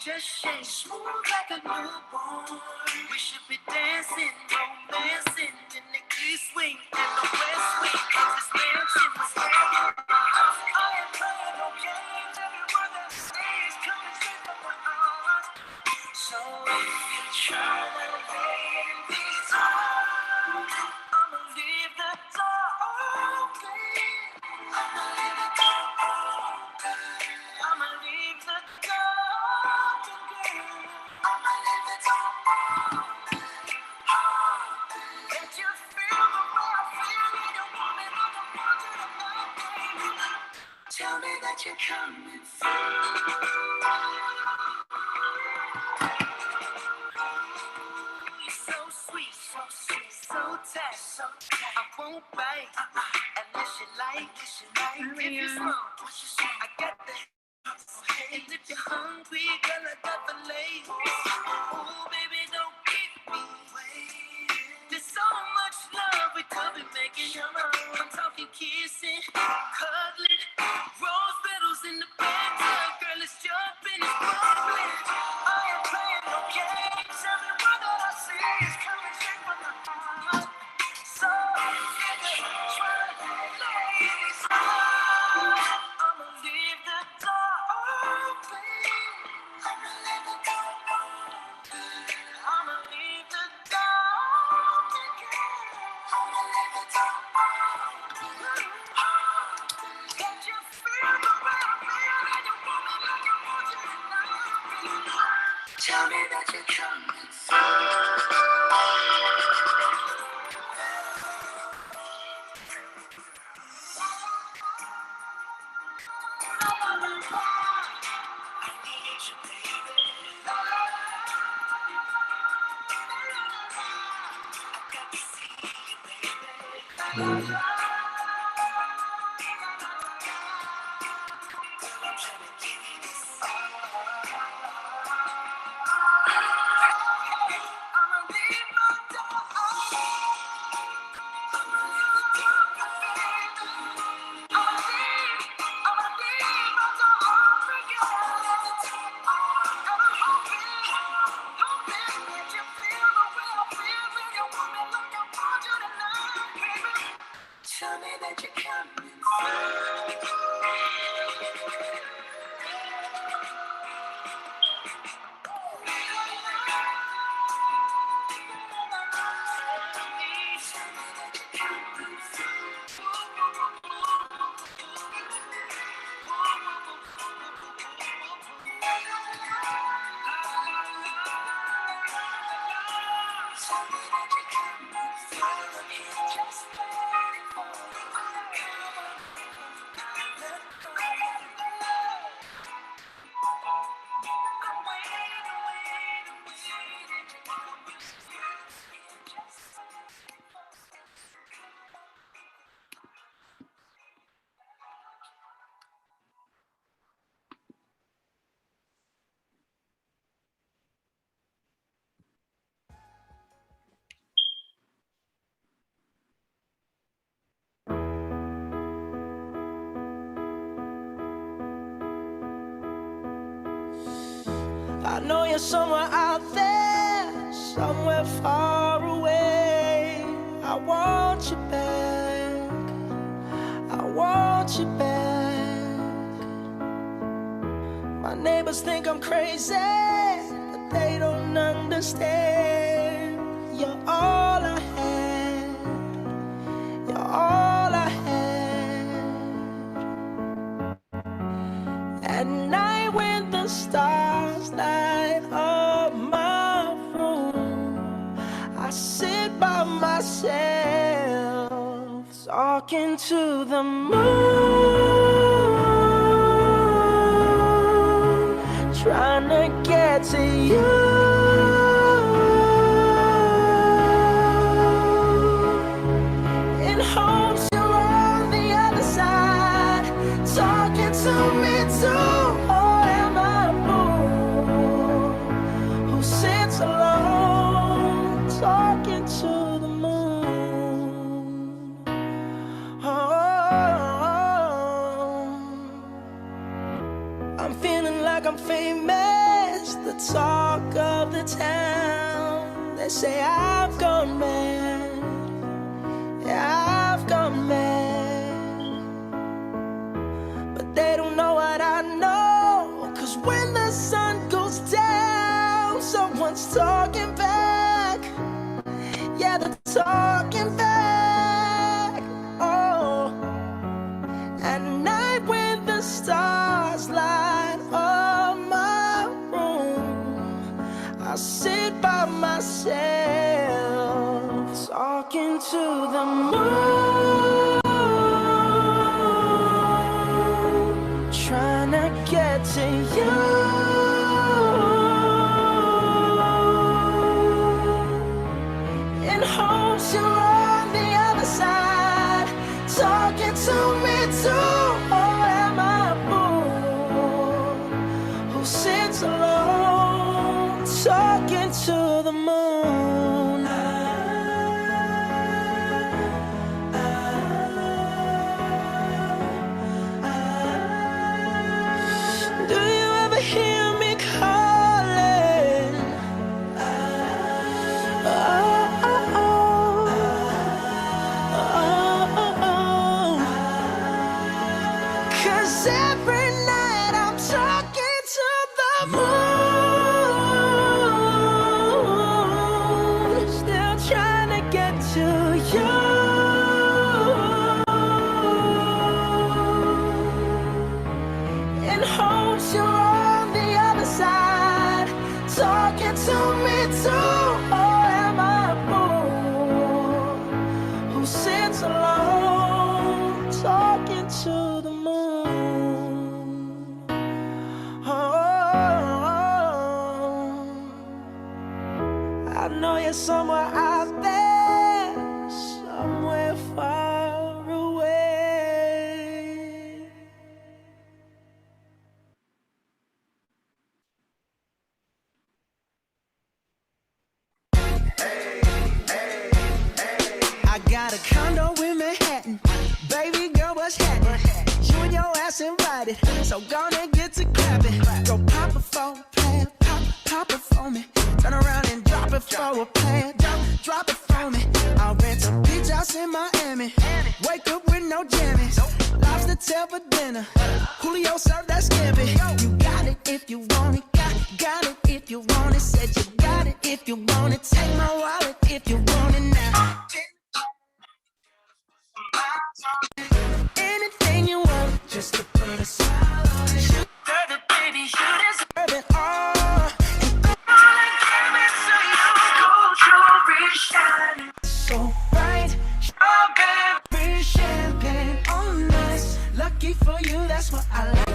just shake smooth like a newborn. We should be dancing, romancing in the east wing and the west wing of this mansion. I ain't playing no games. Every word that I say is coming straight from my heart. So if you try to leave these arms, I'ma leave the door open. I'ma leave the door open. I'ma leave the door open, girl. I'ma leave the door open. Let you feel the way I feel when you want me like I want you tonight, baby. Tell me that you're coming through. So sweet, so sweet, so tight, so tight. I won't bite unless you like. If you smoke, what you say? I got the. And if you're hungry, girl, I got the label. Oh, baby, don't keep me waiting. There's so much love we could be making. I'm talking kissing, cuddling, rose petals in the bathtub. Girl, it's jumping, it's bubbling. I ain't playing no games. Every word that I say is coming straight from the heart. So if you try to ladies, I'ma leave the door open. I'ma leave the door open. I'ma leave the door open. I'ma leave the door open. Can't you feel the way I feel? And you want me like you want you tonight. Tell me that you're coming through. Tell me that you're coming through. I know you're somewhere out there, somewhere far away. I want you back, I want you back. My neighbors think I'm crazy, but they don't understand. You're all I had, you're all I had. At night when the stars light up my room, I sit by myself, talking to the moon, trying to get to you. In hopes you're on the other side, talking to me too. Or am I a fool who sits alone, talking to the moon? Oh, I'm feeling like I'm famous, It's the talk of the town. They say I've gone mad. Yeah, I've gone mad. But they don't know what I know. 'Cause when the sun goes down, someone's talking back. Yeah, they're talking back. Oh, at night when the stars light up my room, I sit by myself, talking to the moon, trying to get to you. In hopes you're on the other side, talking to me too. Or am I a fool who sits alone, talking to the moon? Do you ever hear me calling? Oh, oh, oh, oh. 'Cause every night I'm talking to the moon, still trying to get to you. In hopes you're on the other side, talking to me too. Or am I a fool who sits alone, talking to the moon? Oh, I know you're somewhere out there, somewhere far away. I got a condo in Manhattan. Baby girl, what's happening? You and your ass invited, so gonna get to clapping. Go pop it for a plan, pop it for me. Turn around and drop it for a plan, drop it for me. I'll rent a beach house in Miami. Wake up with no jammies. Lobster tail for dinner. Julio served that scampi. You got it if you want it, got it if you want it. Said you got it if you want it. Take my wallet if you want it now. Anything you want, just to put a smile on it. You deserve it, baby, you deserve it all. And I give it to you, gold jewelry shining so bright. Strawberry champagne on us. Lucky for you, that's what I like.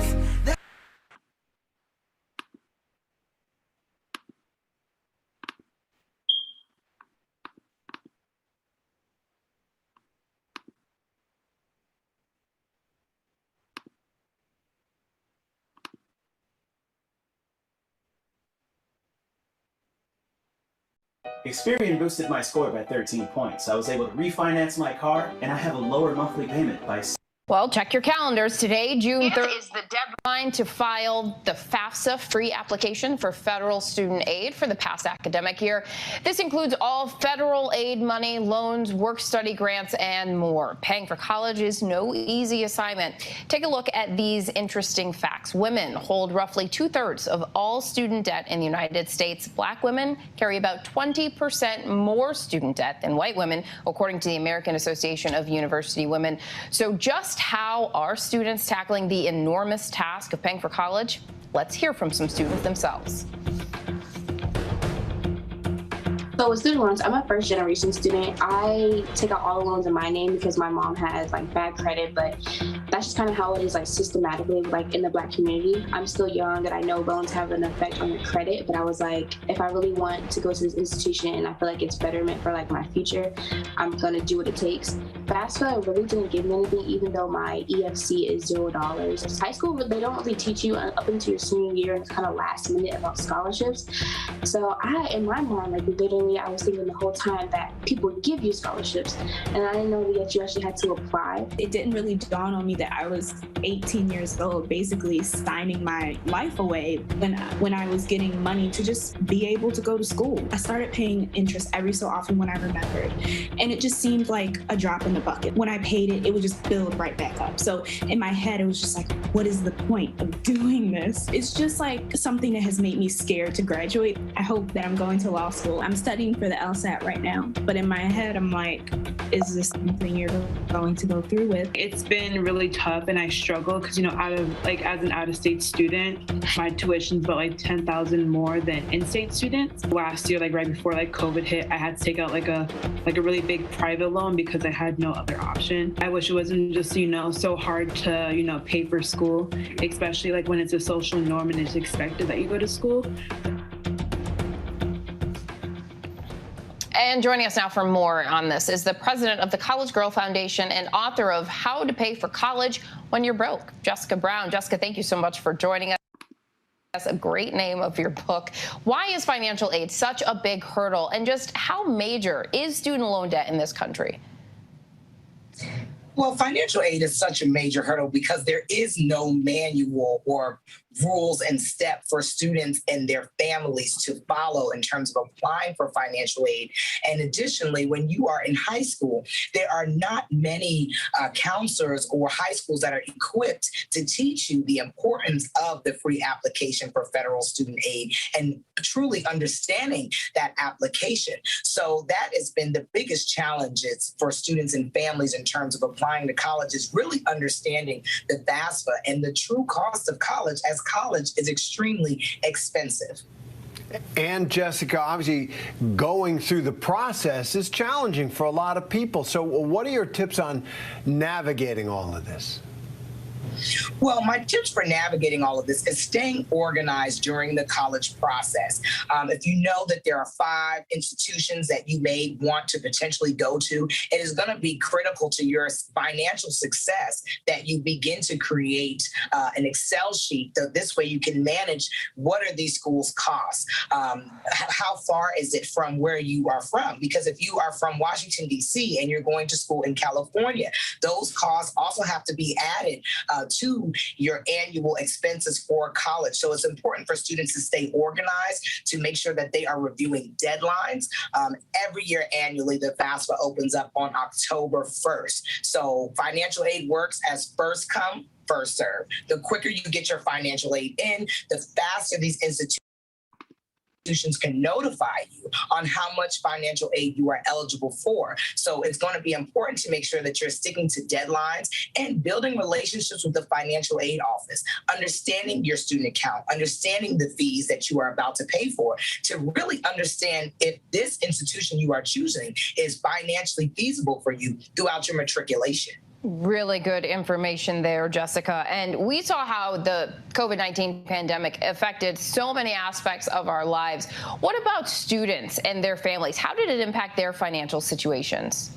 Experian boosted my score by 13 points. I was able to refinance my car, and I have a lower monthly payment by... Well, check your calendars. Today, June 3rd, is the deadline to file the FAFSA free application for federal student aid for the past academic year. This includes all federal aid money, loans, work-study grants, and more. Paying for college is no easy assignment. Take a look at these interesting facts. Women hold roughly 2/3 of all student debt in the United States. Black women carry about 20% more student debt than white women, according to the American Association of University Women. So just how are students tackling the enormous task of paying for college? Let's hear from some students themselves. So with student loans, I'm a first generation student. I take out all the loans in my name because my mom has like bad credit, but that's just kind of how it is like systematically like in the Black community. I'm still young and I know loans have an effect on your credit, but I was like, if I really want to go to this institution and I feel like it's betterment for like my future, I'm gonna do what it takes. FAFSA really didn't give me anything, even though my EFC is $0. High school, they don't really teach you up until your senior year, and it's kind of last minute about scholarships. So in my mind, like literally me, I was thinking the whole time that people would give you scholarships, and I didn't know that you actually had to apply. It didn't really dawn on me that I was 18 years old, basically signing my life away when I was getting money to just be able to go to school. I started paying interest every so often when I remembered, and it just seemed like a drop in the bucket. When I paid it, it would just build right back up. So in my head, it was just like, what is the point of doing this? It's just like something that has made me scared to graduate. I hope that I'm going to law school. I'm studying for the LSAT right now, but in my head, I'm like, is this something you're going to go through with? It's been really tough, and I struggle because, you know, as an out-of-state student, my tuition's about like $10,000 more than in-state students. Last year, like right before like COVID hit, I had to take out like a really big private loan because I had no other option. I wish it wasn't just, you know, so hard to, you know, pay for school, especially like when it's a social norm and it's expected that you go to school. And joining us now for more on this is the president of the College Girl Foundation and author of How to Pay for College When You're Broke, Jessica Brown. Jessica, thank you so much for joining us. That's a great name of your book. Why is financial aid such a big hurdle, and just how major is student loan debt in this country? Well, financial aid is such a major hurdle because there is no manual or rules and steps for students and their families to follow in terms of applying for financial aid. And additionally, when you are in high school, there are not many counselors or high schools that are equipped to teach you the importance of the free application for federal student aid and truly understanding that application. So that has been the biggest challenges for students and families in terms of applying to college, is really understanding the FAFSA and the true cost of college, as college is extremely expensive. And Jessica, obviously going through the process is challenging for a lot of people. So what are your tips on navigating all of this? Well, my tips for navigating all of this is staying organized during the college process. If you know that there are 5 institutions that you may want to potentially go to, it is going to be critical to your financial success that you begin to create an Excel sheet. So this way you can manage what are these schools' costs? How far is it from where you are from? Because if you are from Washington, D.C. and you're going to school in California, those costs also have to be added to your annual expenses for college. So it's important for students to stay organized, to make sure that they are reviewing deadlines. Every year annually, the FAFSA opens up on October 1st. So financial aid works as first come, first serve. The quicker you get your financial aid in, the faster these institutions can notify you on how much financial aid you are eligible for. So it's going to be important to make sure that you're sticking to deadlines and building relationships with the financial aid office, understanding your student account, understanding the fees that you are about to pay for, to really understand if this institution you are choosing is financially feasible for you throughout your matriculation. Really good information there, Jessica. And we saw how the COVID-19 pandemic affected so many aspects of our lives. What about students and their families? How did it impact their financial situations?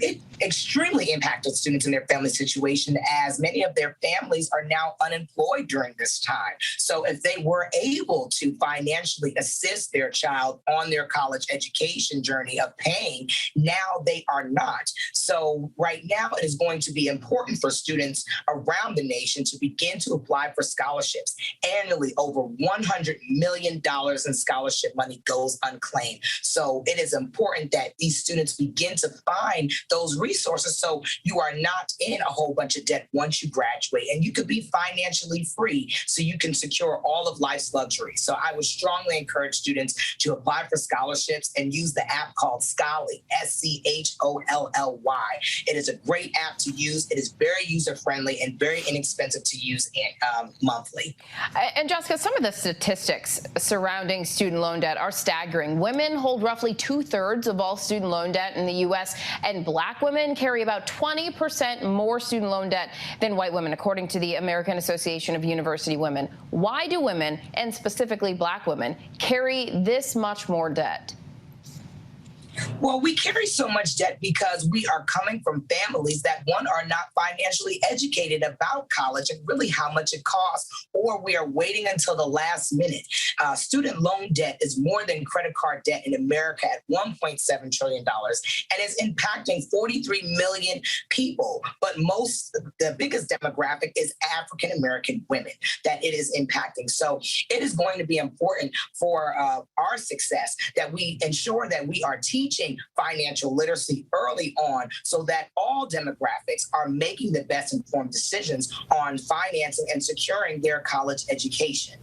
It extremely impacted students and their family situation, as many of their families are now unemployed during this time. So if they were able to financially assist their child on their college education journey of paying, now they are not. So right now it is going to be important for students around the nation to begin to apply for scholarships. Annually, over $100 million in scholarship money goes unclaimed. So it is important that these students begin to find those resources so you are not in a whole bunch of debt once you graduate, and you could be financially free so you can secure all of life's luxuries. So I would strongly encourage students to apply for scholarships and use the app called Scholly, SCHOLLY. It is a great app to use. It is very user-friendly and very inexpensive to use monthly. And Jessica, some of the statistics surrounding student loan debt are staggering. Women hold roughly 2/3 of all student loan debt in the U.S., and Black women carry about 20% more student loan debt than white women, according to the American Association of University Women. Why do women, and specifically Black women, carry this much more debt? Well, we carry so much debt because we are coming from families that, one, are not financially educated about college and really how much it costs, or we are waiting until the last minute. Student loan debt is more than credit card debt in America at $1.7 trillion and is impacting 43 million people. But the biggest demographic is African American women that it is impacting. So it is going to be important for our success that we ensure that we are teaching financial literacy early on so that all demographics are making the best informed decisions on financing and securing their college education.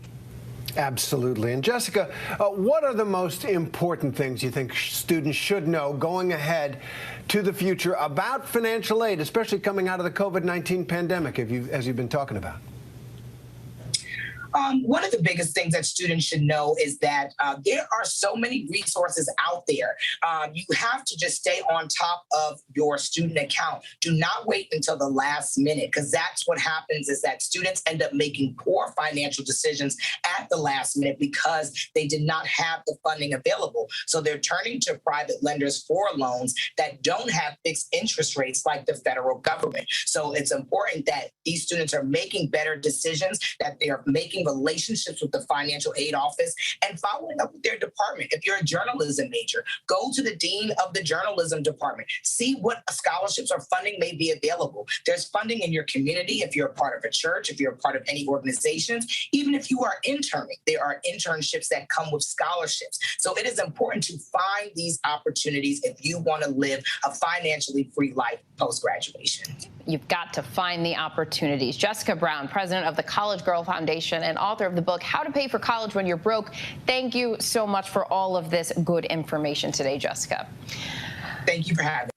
Absolutely. And Jessica, what are the most important things you think students should know going ahead to the future about financial aid, especially coming out of the COVID-19 pandemic, as you've been talking about? One of the biggest things that students should know is that there are so many resources out there. You have to just stay on top of your student account. Do not wait until the last minute, because that's what happens is that students end up making poor financial decisions at the last minute because they did not have the funding available. So they're turning to private lenders for loans that don't have fixed interest rates like the federal government. So it's important that these students are making better decisions, that they are making relationships with the financial aid office and following up with their department. If you're a journalism major, go to the dean of the journalism department. See what scholarships or funding may be available. There's funding in your community if you're a part of a church, if you're a part of any organizations, even if you are interning, there are internships that come with scholarships. So it is important to find these opportunities if you want to live a financially free life post-graduation. You've got to find the opportunities. Jessica Brown, president of the College Girl Foundation and author of the book, How to Pay for College When You're Broke. Thank you so much for all of this good information today, Jessica. Thank you for having me.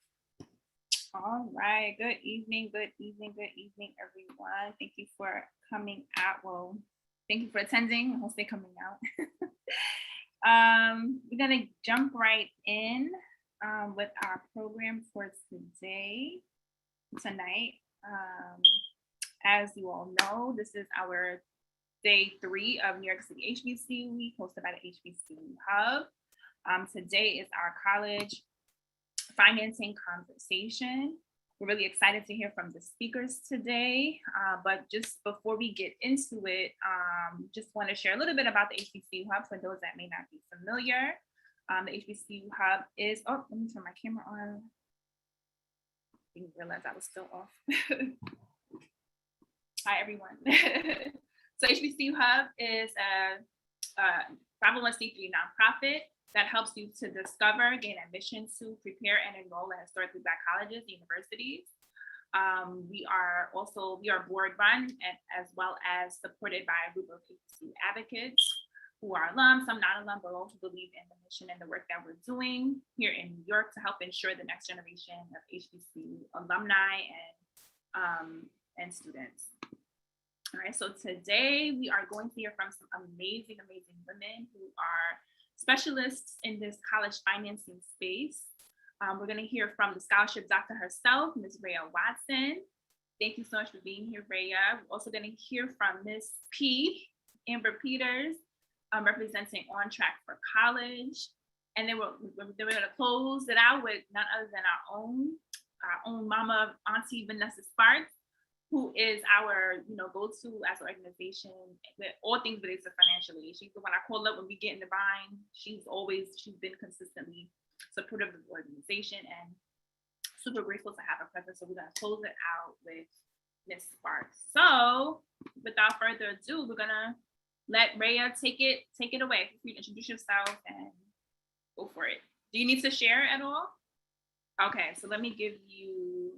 All right. Good evening, everyone. Thank you for coming out. Well, thank you for attending. I won't say coming out. We're going to jump right in with our program for tonight. As you all know, this is our day 3 of New York City HBCU Week, hosted by the HBCU Hub. Today is our college financing conversation. We're really excited to hear from the speakers today, but just before we get into it, just want to share a little bit about the HBCU Hub for those that may not be familiar. The HBCU Hub is, let me turn my camera on. I didn't realize I was still off. Hi, everyone. So HBCU Hub is a 501c3 nonprofit that helps you to discover, gain admission to, prepare, and enroll in historically Black colleges and universities. We are board run and as well as supported by a group of HBCU advocates who are alum, some non-alum, but all who believe in the mission and the work that we're doing here in New York to help ensure the next generation of HBCU alumni and students. All right, so today we are going to hear from some amazing women who are specialists in this college financing space. We're going to hear from the scholarship doctor herself, Ms. Rhea Watson. Thank you so much for being here, Rhea. We're also going to hear from Ms. P, Amber Peters, representing On Track for College. And then we're going to close it out with none other than our own mama, Auntie Vanessa Sparks, who is our, go-to as an organization with all things related to financial aid. She's the one I call up when we get in the bind. She's been consistently supportive of the organization and super grateful to have her present. So we're gonna close it out with Ms. Sparks. So without further ado, we're gonna let Rhea take it away. If you can introduce yourself and go for it. Do you need to share at all? Okay, so let me give you,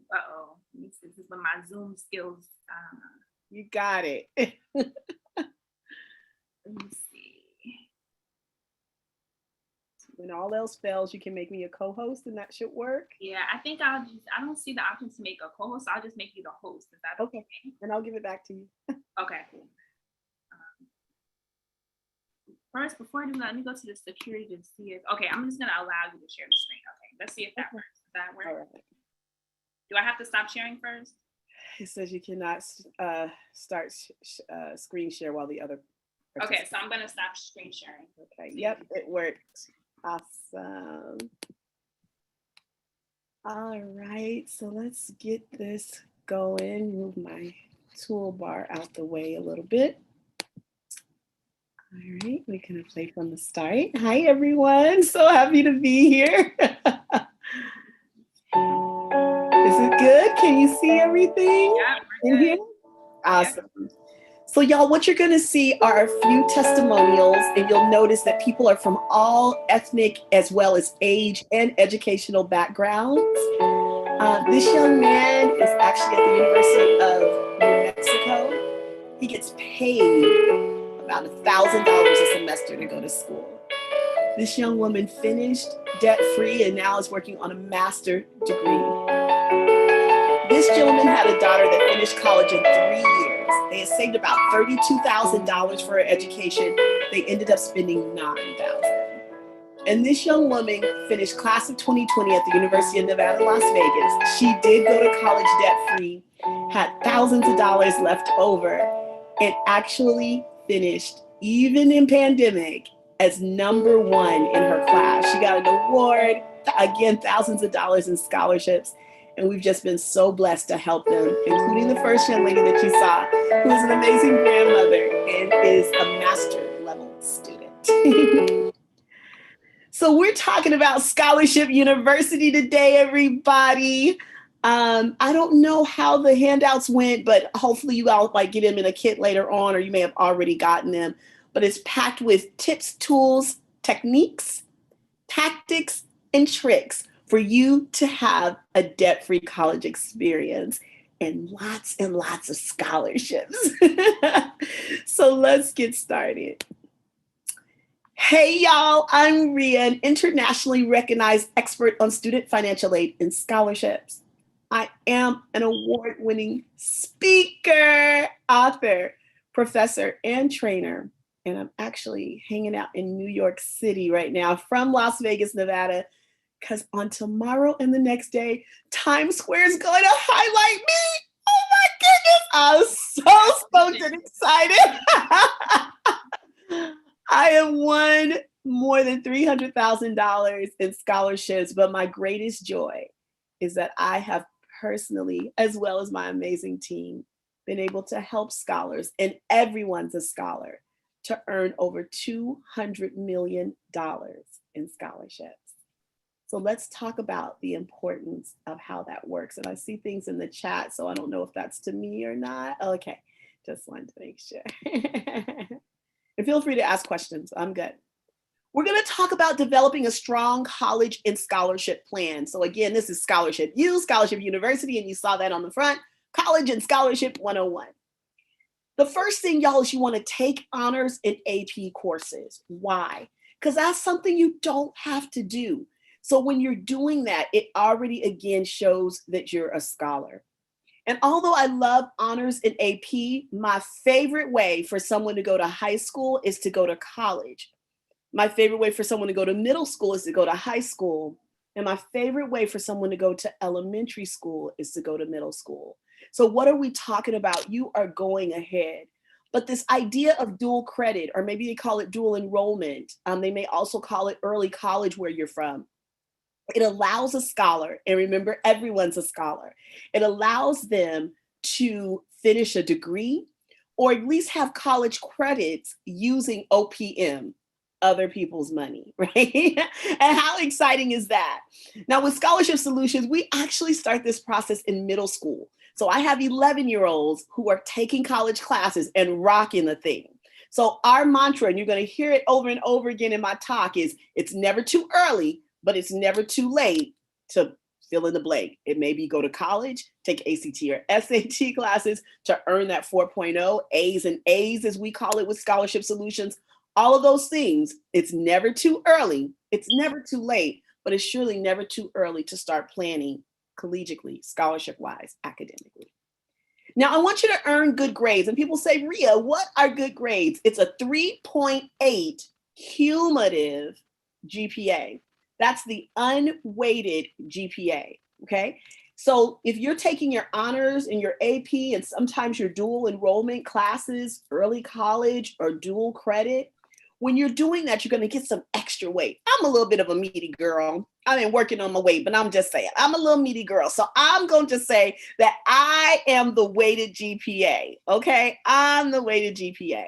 this is when my Zoom skills. You got it. Let me see. When all else fails, you can make me a co-host and that should work. Yeah, I think I don't see the option to make a co-host, so I'll just make you the host. Is that okay? And I'll give it back to you. Okay, cool. First, before I do that, let me go to the security to see if, okay, I'm just gonna allow you to share the screen. Okay, let's see if that works. Does that work? All right. Do I have to stop sharing first? It says you cannot start screen share while the other. Okay, so I'm gonna stop screen sharing. Okay, yep, it worked. Awesome. All right, so let's get this going. Move my toolbar out the way a little bit. All right, we're gonna play from the start. Hi, everyone. So happy to be here. Is it good? Can you see everything in here? Awesome. So y'all, what you're gonna see are a few testimonials, and you'll notice that people are from all ethnic as well as age and educational backgrounds. This young man is actually at the University of New Mexico. He gets paid about $1,000 a semester to go to school. This young woman finished debt-free and now is working on a master's degree. This gentleman had a daughter that finished college in 3 years. They had saved about $32,000 for her education. They ended up spending $9,000. And this young woman finished class of 2020 at the University of Nevada, Las Vegas. She did go to college debt-free, had thousands of dollars left over, and actually finished, even in pandemic, as #1 in her class. She got an award, again, thousands of dollars in scholarships. And we've just been so blessed to help them, including the first young lady that you saw, who is an amazing grandmother and is a master level student. So we're talking about Scholarship University today, everybody. I don't know how the handouts went, but hopefully you all might get them in a kit later on, or you may have already gotten them. But it's packed with tips, tools, techniques, tactics, and tricks for you to have a debt-free college experience and lots of scholarships. So let's get started. Hey y'all, I'm Ria, an internationally recognized expert on student financial aid and scholarships. I am an award-winning speaker, author, professor, and trainer. And I'm actually hanging out in New York City right now from Las Vegas, Nevada, because on tomorrow and the next day, Times Square is going to highlight me. Oh my goodness, I'm so stoked and excited. I have won more than $300,000 in scholarships, but my greatest joy is that I have personally, as well as my amazing team, been able to help scholars, and everyone's a scholar, to earn over $200 million in scholarships. So let's talk about the importance of how that works. And I see things in the chat, so I don't know if that's to me or not. Okay, just wanted to make sure. And feel free to ask questions, I'm good. We're gonna talk about developing a strong college and scholarship plan. So again, this is Scholarship U, Scholarship University, and you saw that on the front, College and Scholarship 101. The first thing, y'all, is you wanna take honors and AP courses. Why? Because that's something you don't have to do. So when you're doing that, it already, again, shows that you're a scholar. And although I love honors in AP, my favorite way for someone to go to high school is to go to college. My favorite way for someone to go to middle school is to go to high school. And my favorite way for someone to go to elementary school is to go to middle school. So what are we talking about? You are going ahead. But this idea of dual credit, or maybe they call it dual enrollment, they may also call it early college where you're from. It allows a scholar, and remember, everyone's a scholar. It allows them to finish a degree or at least have college credits using OPM, other people's money, right? And how exciting is that? Now with Scholarship Solutions, we actually start this process in middle school. So I have 11-year-olds who are taking college classes and rocking the thing. So our mantra, and you're gonna hear it over and over again in my talk, is it's never too early, but it's never too late to fill in the blank. It may be go to college, take ACT or SAT classes to earn that 4.0, A's and A's as we call it with Scholarship Solutions. All of those things, it's never too early, it's never too late, but it's surely never too early to start planning collegiately, scholarship-wise, academically. Now, I want you to earn good grades. And people say, Ria, what are good grades? It's a 3.8 cumulative GPA. That's the unweighted GPA, okay? So if you're taking your honors and your AP and sometimes your dual enrollment classes, early college or dual credit, when you're doing that, you're going to get some extra weight. I'm a little bit of a meaty girl. I've been working on my weight, but I'm just saying, I'm a little meaty girl. So I'm going to say that I am the weighted GPA, okay? I'm the weighted GPA.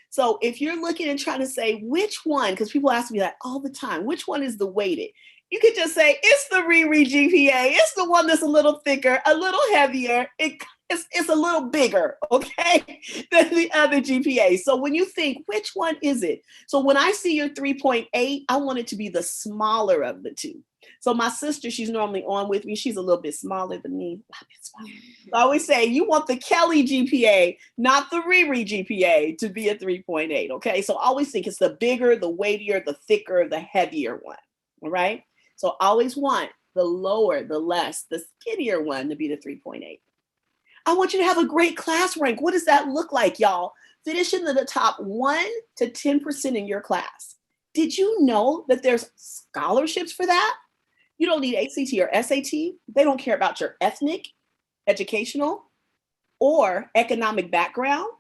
So if you're looking and trying to say which one, because people ask me that all the time, which one is the weighted? You could just say, it's the Riri GPA. It's the one that's a little thicker, a little heavier. It's a little bigger, okay, than the other GPA. So when you think, which one is it? So when I see your 3.8, I want it to be the smaller of the two. So my sister, she's normally on with me. She's a little bit smaller than me. So I always say, you want the Kelly GPA, not the Riri GPA, to be a 3.8, okay? So I always think it's the bigger, the weightier, the thicker, the heavier one, all right? So I always want the lower, the less, the skinnier one to be the 3.8. I want you to have a great class rank. What does that look like, y'all? Finish in the top 1 to 10% in your class. Did you know that there's scholarships for that? You don't need ACT or SAT. They don't care about your ethnic, educational, or economic background.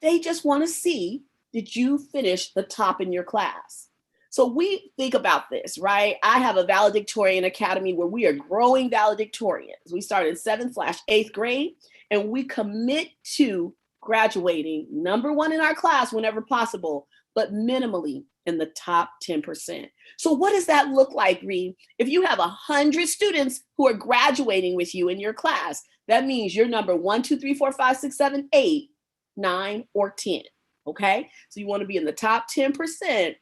They just want to see, did you finish the top in your class? So we think about this, right? I have a valedictorian academy where we are growing valedictorians. We started 7th/8th grade, and we commit to graduating #1 in our class whenever possible, but minimally in the top 10%. So what does that look like, Ree? If you have 100 students who are graduating with you in your class, that means you're number 1, 2, 3, 4, 5, 6, 7, 8, 9, or 10, okay? So you wanna be in the top 10%,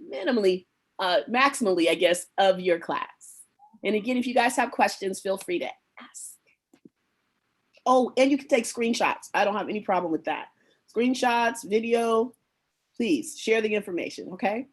minimally, maximally, I guess, of your class. And again, if you guys have questions, feel free to ask. Oh, and you can take screenshots. I don't have any problem with that. Screenshots, video, please share the information, okay?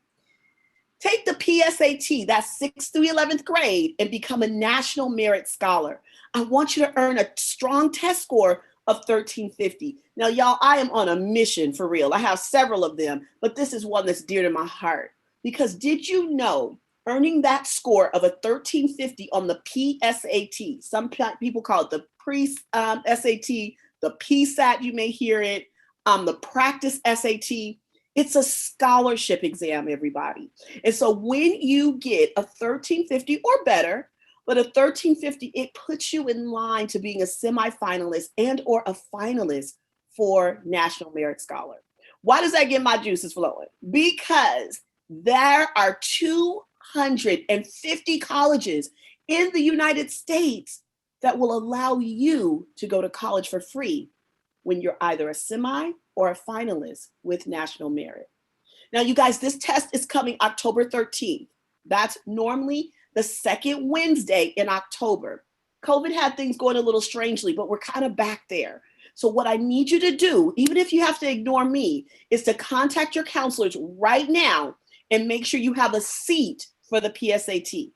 Take the PSAT, that's 6th through 11th grade, and become a National Merit Scholar. I want you to earn a strong test score of 1350. Now, y'all, I am on a mission for real. I have several of them, but this is one that's dear to my heart. Because did you know earning that score of a 1350 on the PSAT, some people call it the pre-SAT, the PSAT, you may hear it, the practice SAT, it's a scholarship exam, everybody. And so when you get a 1350 or better, but a 1350, it puts you in line to being a semifinalist and or a finalist for National Merit Scholar. Why does that get my juices flowing? Because there are 250 colleges in the United States that will allow you to go to college for free when you're either a semi or a finalist with National Merit. Now, you guys, this test is coming October 13th. That's normally the second Wednesday in October. COVID had things going a little strangely, but we're kind of back there. So what I need you to do, even if you have to ignore me, is to contact your counselors right now and make sure you have a seat for the PSAT.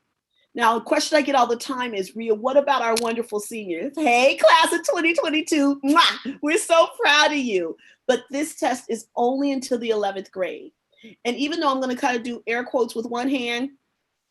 Now, a question I get all the time is, Ria, what about our wonderful seniors? Hey, class of 2022, mwah, we're so proud of you. But this test is only until the 11th grade. And even though I'm gonna kind of do air quotes with one hand,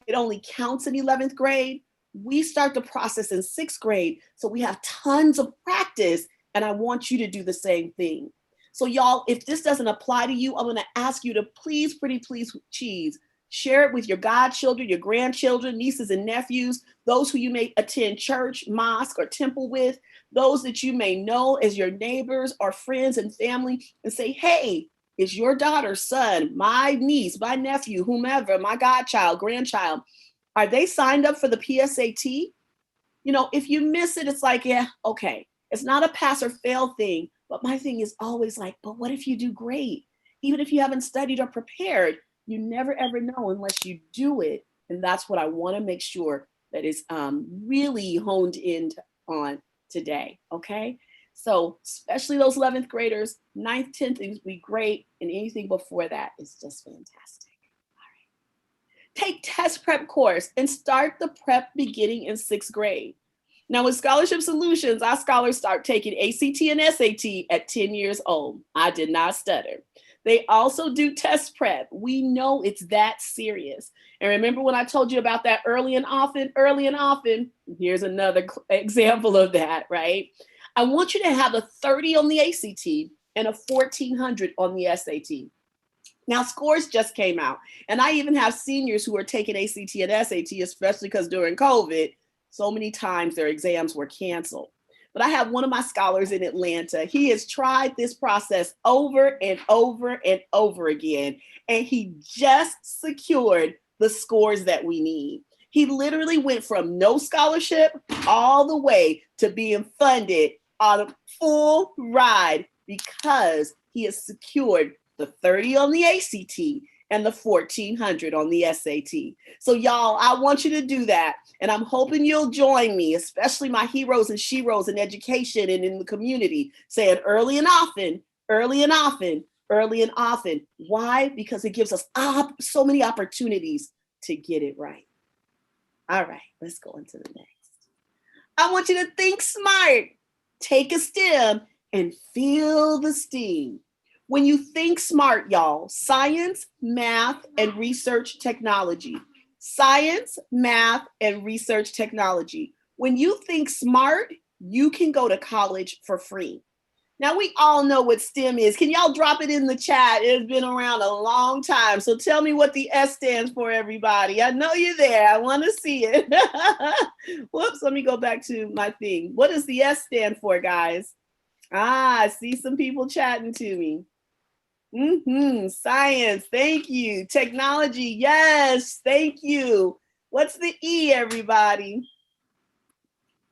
it only counts in 11th grade. We start the process in 6th grade, so we have tons of practice, and I want you to do the same thing. So y'all, if this doesn't apply to you, I'm gonna ask you to please, pretty please, cheese, share it with your godchildren, your grandchildren, nieces and nephews, those who you may attend church, mosque, or temple with, those that you may know as your neighbors or friends and family, and say, hey, is your daughter, son, my niece, my nephew, whomever, my godchild, grandchild, are they signed up for the PSAT? You know, if you miss it, it's like, yeah, okay. It's not a pass or fail thing, but my thing is always like, but what if you do great? Even if you haven't studied or prepared, you never ever know unless you do it. And that's what I want to make sure that is really honed in on today, okay? So especially those 11th graders, 9th, 10th things be great, and anything before that is just fantastic. All right. Take test prep course and start the prep beginning in 6th grade. Now with Scholarship Solutions, our scholars start taking ACT and SAT at 10 years old. I did not stutter. They also do test prep. We know it's that serious. And remember when I told you about that early and often? Here's another example of that, right? I want you to have a 30 on the ACT and a 1400 on the SAT. Now, scores just came out, and I even have seniors who are taking ACT and SAT, especially because during COVID, so many times their exams were canceled. But I have one of my scholars in Atlanta. He has tried this process over and over and over again, and he just secured the scores that we need. He literally went from no scholarship all the way to being funded on a full ride because he has secured the 30 on the ACT and the 1400 on the SAT. So y'all, I want you to do that. And I'm hoping you'll join me, especially my heroes and sheroes in education and in the community, saying early and often, early and often, early and often. Why? Because it gives us so many opportunities to get it right. All right, let's go into the next. I want you to think smart. Take a stem and feel the steam. When you think smart, y'all, science, math, and research technology. Science, math, and research technology. When you think smart, you can go to college for free. Now, we all know what STEM is. Can y'all drop it in the chat? It's been around a long time. So tell me what the S stands for, everybody. I know you're there. I want to see it. Whoops, let me go back to my thing. What does the S stand for, guys? I see some people chatting to me. Science, thank you. Technology, yes, thank you. What's the E, everybody?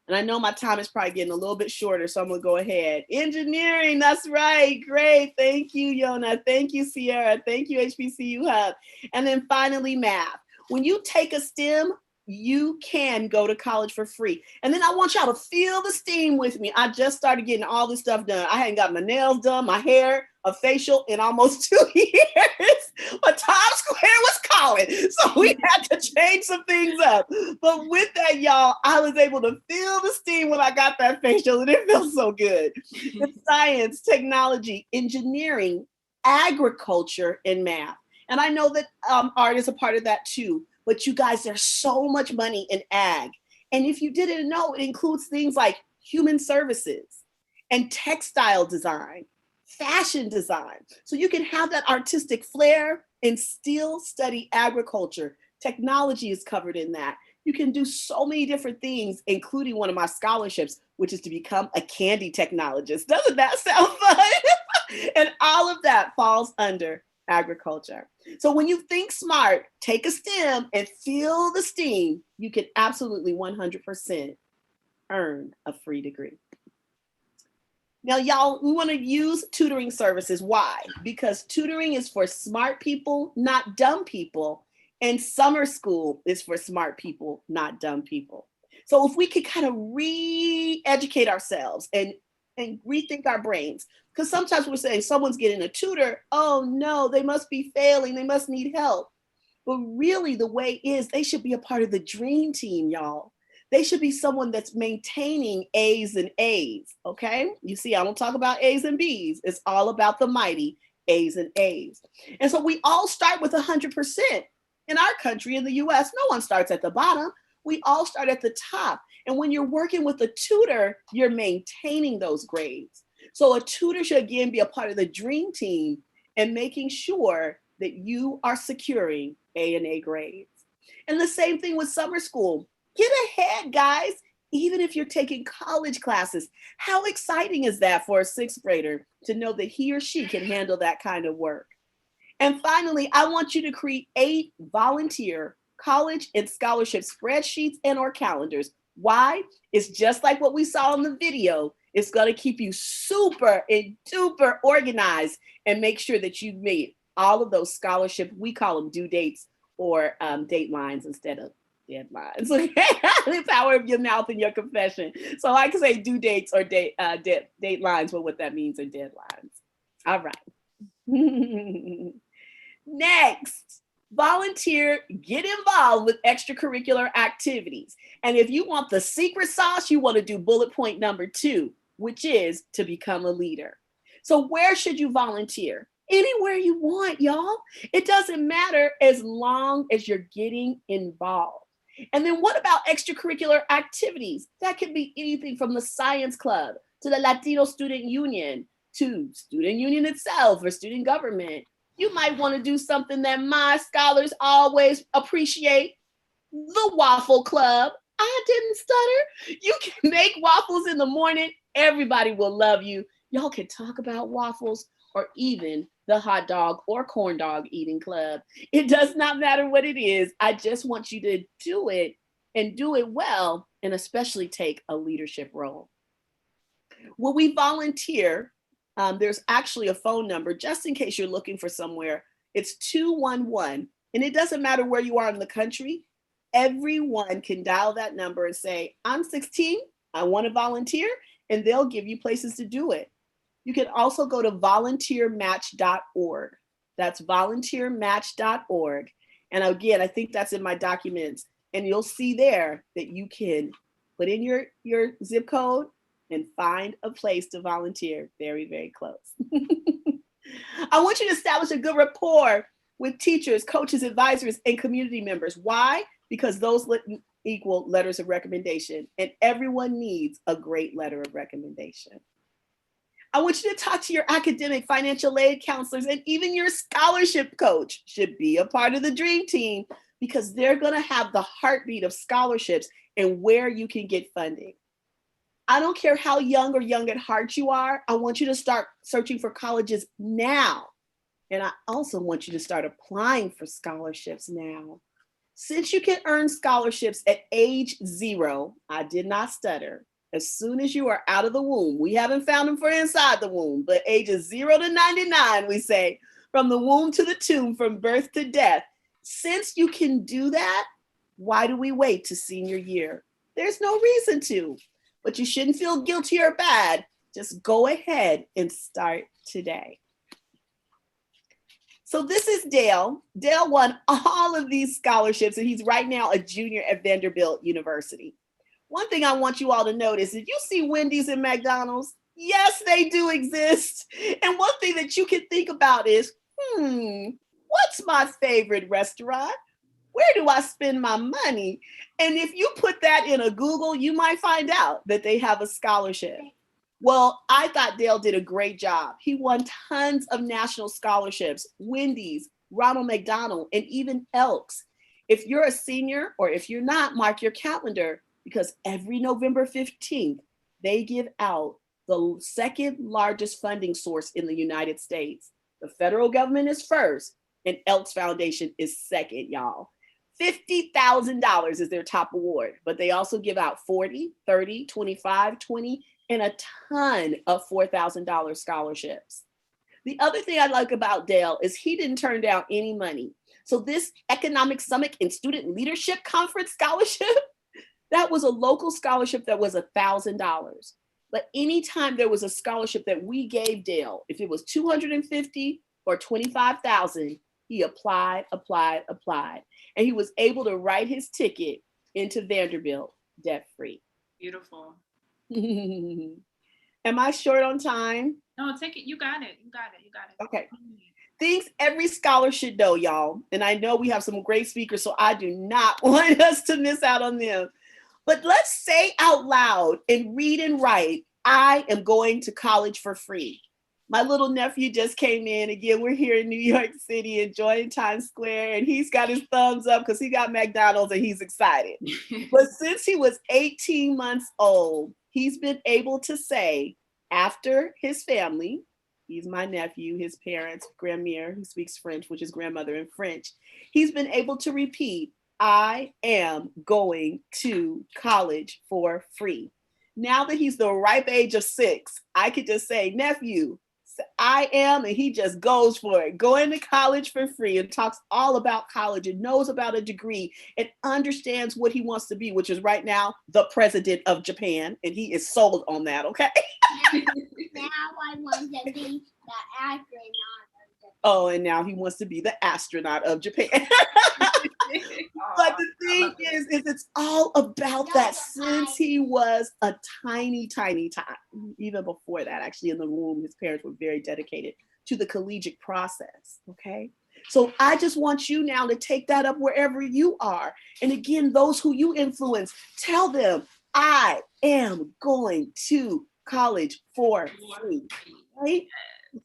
And I know my time is probably getting a little bit shorter, so I'm gonna go ahead. Engineering, that's right, great. Thank you, Yona. Thank you, Sierra. Thank you, HBCU Hub. And then finally, math. When you take a STEM, you can go to college for free. And then I want y'all to feel the steam with me. I just started getting all this stuff done. I hadn't got my nails done, my hair, a facial in almost 2 years. But Times Square was calling. So we had to change some things up. But with that, y'all, I was able to feel the steam when I got that facial, and it feels so good. It's science, technology, engineering, agriculture, and math. And I know that art is a part of that too. But you guys, there's so much money in ag. And if you didn't know, it includes things like human services and textile design, fashion design. So you can have that artistic flair and still study agriculture. Technology is covered in that. You can do so many different things, including one of my scholarships, which is to become a candy technologist. Doesn't that sound fun? And all of that falls under agriculture. So when you think smart, take a STEM and feel the steam, you can absolutely 100% earn a free degree. Now, y'all, we want to use tutoring services. Why? Because tutoring is for smart people, not dumb people. And summer school is for smart people, not dumb people. So if we could kind of re-educate ourselves and rethink our brains, because sometimes we're saying someone's getting a tutor, oh no, they must be failing, they must need help. But really the way is they should be a part of the dream team, y'all. They should be someone that's maintaining A's and A's, okay? You see, I don't talk about A's and B's. It's all about the mighty A's and A's. And so we all start with 100%. In our country, in the US, no one starts at the bottom. We all start at the top. And when you're working with a tutor, you're maintaining those grades. So a tutor should again be a part of the dream team and making sure that you are securing A and A grades. And the same thing with summer school. Get ahead, guys. Even if you're taking college classes, how exciting is that for a sixth grader to know that he or she can handle that kind of work? And finally, I want you to create volunteer college and scholarship spreadsheets and or calendars. Why? It's just like what we saw in the video. It's going to keep you super and duper organized and make sure that you've made all of those scholarship, we call them due dates or date lines instead of deadlines. Okay? The power of your mouth and your confession. So I can say due dates or date lines, but what that means are deadlines. All right. Next, volunteer, get involved with extracurricular activities. And if you want the secret sauce, you want to do bullet point number 2, which is to become a leader. So where should you volunteer? Anywhere you want, y'all. It doesn't matter as long as you're getting involved. And then what about extracurricular activities? That could be anything from the science club to the Latino Student Union to student union itself or student government. You might want to do something that my scholars always appreciate, the waffle club. I didn't stutter. You can make waffles in the morning. Everybody will love you. Y'all can talk about waffles or even the hot dog or corn dog eating club. It does not matter what it is. I just want you to do it and do it well, and especially take a leadership role. When we volunteer, there's actually a phone number just in case you're looking for somewhere. It's 211, and it doesn't matter where you are in the country. Everyone can dial that number and say, I'm 16, I want to volunteer, and they'll give you places to do it. You can also go to volunteermatch.org. That's volunteermatch.org. And again, I think that's in my documents. And you'll see there that you can put in your zip code and find a place to volunteer very, very close. I want you to establish a good rapport with teachers, coaches, advisors, and community members. Why? Because those equal letters of recommendation, and everyone needs a great letter of recommendation. I want you to talk to your academic, financial aid counselors, and even your scholarship coach should be a part of the dream team, because they're going to have the heartbeat of scholarships and where you can get funding. I don't care how young or young at heart you are. I want you to start searching for colleges now. And I also want you to start applying for scholarships now. Since you can earn scholarships at age 0, I did not stutter. As soon as you are out of the womb, we haven't found them for inside the womb, but ages 0 to 99, we say, from the womb to the tomb, from birth to death. Since you can do that, why do we wait to senior year? There's no reason to, but you shouldn't feel guilty or bad. Just go ahead and start today. So this is Dale. Dale won all of these scholarships, and he's right now a junior at Vanderbilt University. One thing I want you all to notice, if you see Wendy's and McDonald's, yes, they do exist. And one thing that you can think about is, what's my favorite restaurant? Where do I spend my money? And if you put that in a Google, you might find out that they have a scholarship. Well, I thought Dale did a great job. He won tons of national scholarships, Wendy's, Ronald McDonald, and even Elks. If you're a senior, or if you're not, mark your calendar, because every November 15th, they give out the second largest funding source in the United States. The federal government is first, and Elks Foundation is second, y'all. $50,000 is their top award, but they also give out 40, 30, 25, 20, and a ton of $4,000 scholarships. The other thing I like about Dale is he didn't turn down any money. So this Economic Summit and Student Leadership Conference scholarship, that was a local scholarship that was $1,000. But anytime there was a scholarship that we gave Dale, if it was $250 or $25,000, he applied. And he was able to write his ticket into Vanderbilt debt-free. Beautiful. Am I short on time? No, take it. You got it. Okay. Things every scholar should know, y'all. And I know we have some great speakers, so I do not want us to miss out on them. But let's say out loud and read and write, I am going to college for free. My little nephew just came in. Again, we're here in New York City enjoying Times Square, and he's got his thumbs up because he got McDonald's and he's excited. But since he was 18 months old, he's been able to say, after his family, he's my nephew, his parents, Grandmere, who speaks French, which is grandmother in French, he's been able to repeat, I am going to college for free. Now that he's the ripe age of 6, I could just say, nephew, I am, and he just goes for it, going to college for free, and talks all about college and knows about a degree and understands what he wants to be, which is right now the president of Japan, and he is sold on that, okay? Now I want to be the astronaut. Oh, and now he wants to be the astronaut of Japan. But the thing is it's all about that since he was a tiny, even before that, actually in the womb, his parents were very dedicated to the collegiate process, okay? So I just want you now to take that up wherever you are. And again, those who you influence, tell them, I am going to college for free, right?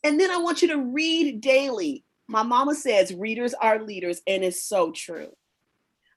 And then I want you to read daily. My mama says readers are leaders, and it's so true.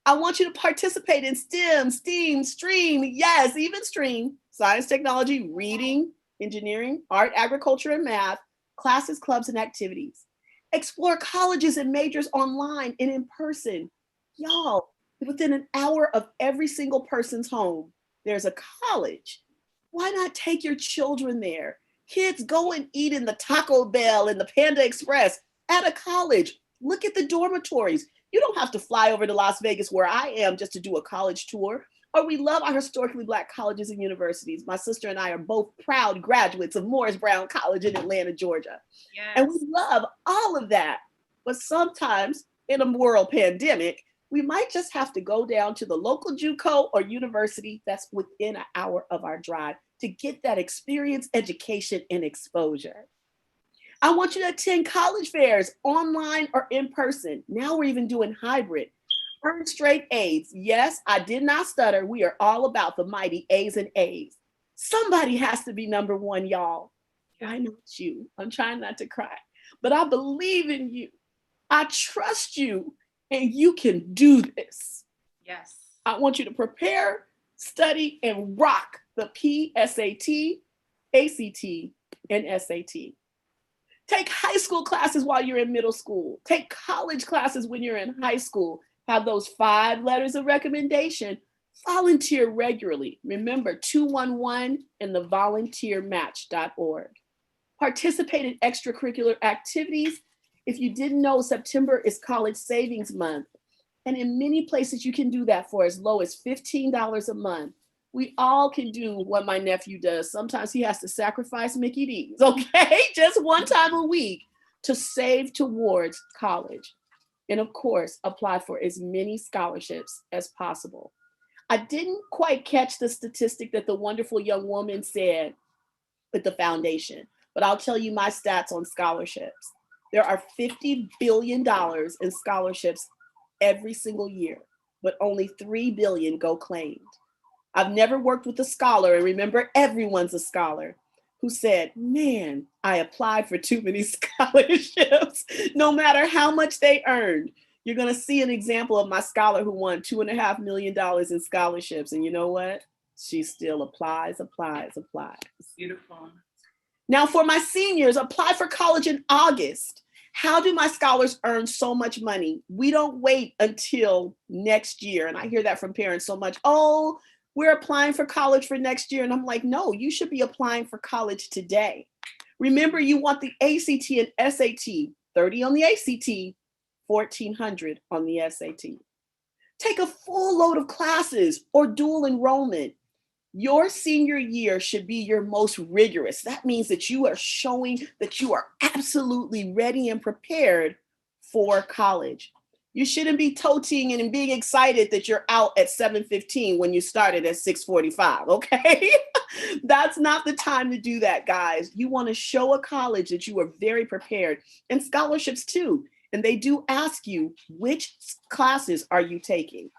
I want you to participate in STEM, STEAM, STREAM, yes, even STREAM, science, technology, reading, engineering, art, agriculture, and math, classes, clubs, and activities. Explore colleges and majors online and in person. Y'all, within an hour of every single person's home, there's a college. Why not take your children there? Kids, go and eat in the Taco Bell and the Panda Express at a college. Look at the dormitories. You don't have to fly over to Las Vegas where I am just to do a college tour. Or we love our historically Black colleges and universities. My sister and I are both proud graduates of Morris Brown College in Atlanta, Georgia. Yes. And we love all of that. But sometimes in a world pandemic, we might just have to go down to the local JUCO or university that's within an hour of our drive to get that experience, education, and exposure. I want you to attend college fairs online or in person. Now we're even doing hybrid. Earn straight A's. Yes, I did not stutter. We are all about the mighty A's and A's. Somebody has to be number one, y'all. Why not you? I'm trying not to cry, but I believe in you. I trust you, and you can do this. Yes. I want you to prepare, study, and rock the PSAT, ACT, and SAT. Take high school classes while you're in middle school. Take college classes when you're in high school. Have those 5 letters of recommendation. Volunteer regularly. Remember 211 and the volunteermatch.org. Participate in extracurricular activities. If you didn't know, September is College Savings Month. And in many places, you can do that for as low as $15 a month. We all can do what my nephew does. Sometimes he has to sacrifice Mickey D's, okay? Just one time a week to save towards college. And of course, apply for as many scholarships as possible. I didn't quite catch the statistic that the wonderful young woman said with the foundation, but I'll tell you my stats on scholarships. There are $50 billion in scholarships every single year, but only $3 billion go claimed. I've never worked with a scholar, and remember, everyone's a scholar, who said, man, I applied for too many scholarships, no matter how much they earned. You're gonna see an example of my scholar who won $2.5 million in scholarships. And you know what? She still applies. Beautiful. Now for my seniors, apply for college in August. How do my scholars earn so much money? We don't wait until next year. And I hear that from parents so much. Oh, we're applying for college for next year. And I'm like, no, you should be applying for college today. Remember, you want the ACT and SAT, 30 on the ACT, 1,400 on the SAT. Take a full load of classes or dual enrollment. Your senior year should be your most rigorous. That means that you are showing that you are absolutely ready and prepared for college. You shouldn't be toting and being excited that you're out at 7:15 when you started at 6:45, okay? That's not the time to do that, guys. You want to show a college that you are very prepared, and scholarships too. And they do ask you, which classes are you taking?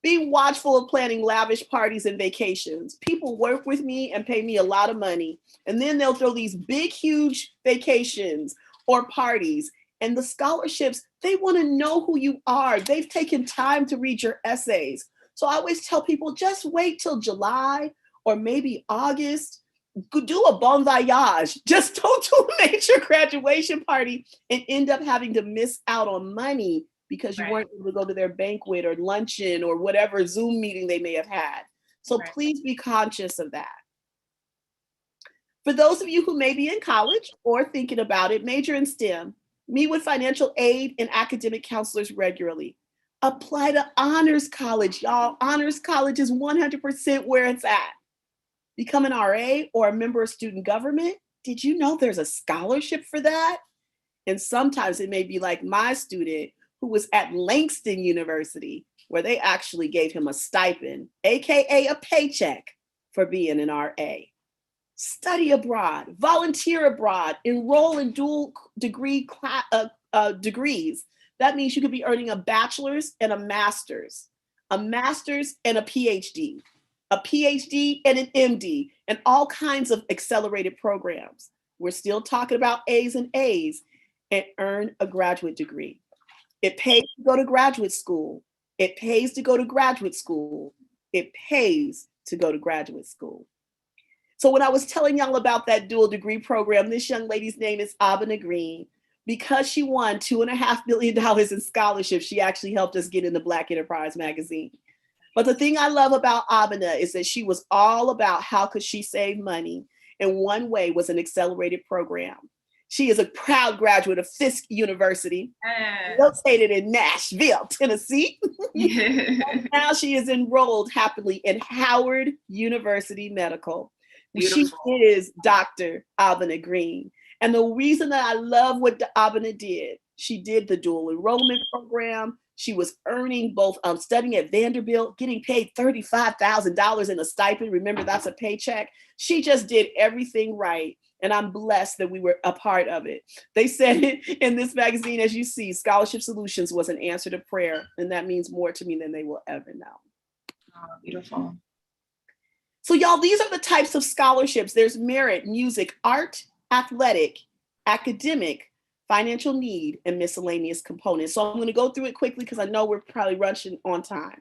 Be watchful of planning lavish parties and vacations. People work with me and pay me a lot of money, and then they'll throw these big, huge vacations or parties. And the scholarships, they want to know who you are. They've taken time to read your essays. So I always tell people, just wait till July or maybe August. Do a bon voyage. Just don't do a major graduation party and end up having to miss out on money because you weren't able to go to their banquet or luncheon or whatever Zoom meeting they may have had. So please be conscious of that. For those of you who may be in college or thinking about it, major in STEM, meet with financial aid and academic counselors regularly. Apply to Honors College, y'all. Honors College is 100% where it's at. Become an RA or a member of student government. Did you know there's a scholarship for that? And sometimes it may be like my student who was at Langston University, where they actually gave him a stipend, AKA a paycheck, for being an RA. Study abroad, volunteer abroad, enroll in dual degree degrees. That means you could be earning a bachelor's and a master's and a PhD and an MD, and all kinds of accelerated programs. We're still talking about A's and A's. and earn a graduate degree. It pays to go to graduate school. It pays to go to graduate school. It pays to go to graduate school. So when I was telling y'all about that dual degree program, this young lady's name is Abena Green. Because she won $2.5 million in scholarships, she actually helped us get in the Black Enterprise magazine. But the thing I love about Abena is that she was all about how could she save money. And one way was an accelerated program. She is a proud graduate of Fisk University, located in Nashville, Tennessee. Now she is enrolled happily in Howard University Medical. Beautiful. She is Dr. Abena Green. And the reason that I love what Abena did, she did the dual enrollment program. She was earning both studying at Vanderbilt, getting paid $35,000 in a stipend. Remember, that's a paycheck. She just did everything right. And I'm blessed that we were a part of it. They said in this magazine, as you see, Scholarship Solutions was an answer to prayer. And that means more to me than they will ever know. Oh, beautiful. So y'all, these are the types of scholarships. There's merit, music, art, athletic, academic, financial need, and miscellaneous components. So I'm going to go through it quickly because I know we're probably rushing on time.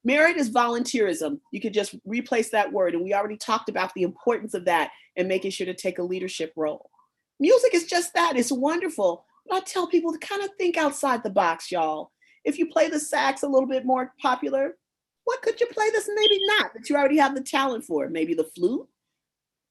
Merit is volunteerism. You could just replace that word. And we already talked about the importance of that and making sure to take a leadership role. Music is just that. It's wonderful. But I tell people to kind of think outside the box, y'all. If you play the sax a little bit more popular, what could you play this maybe not that you already have the talent for? Maybe the flute?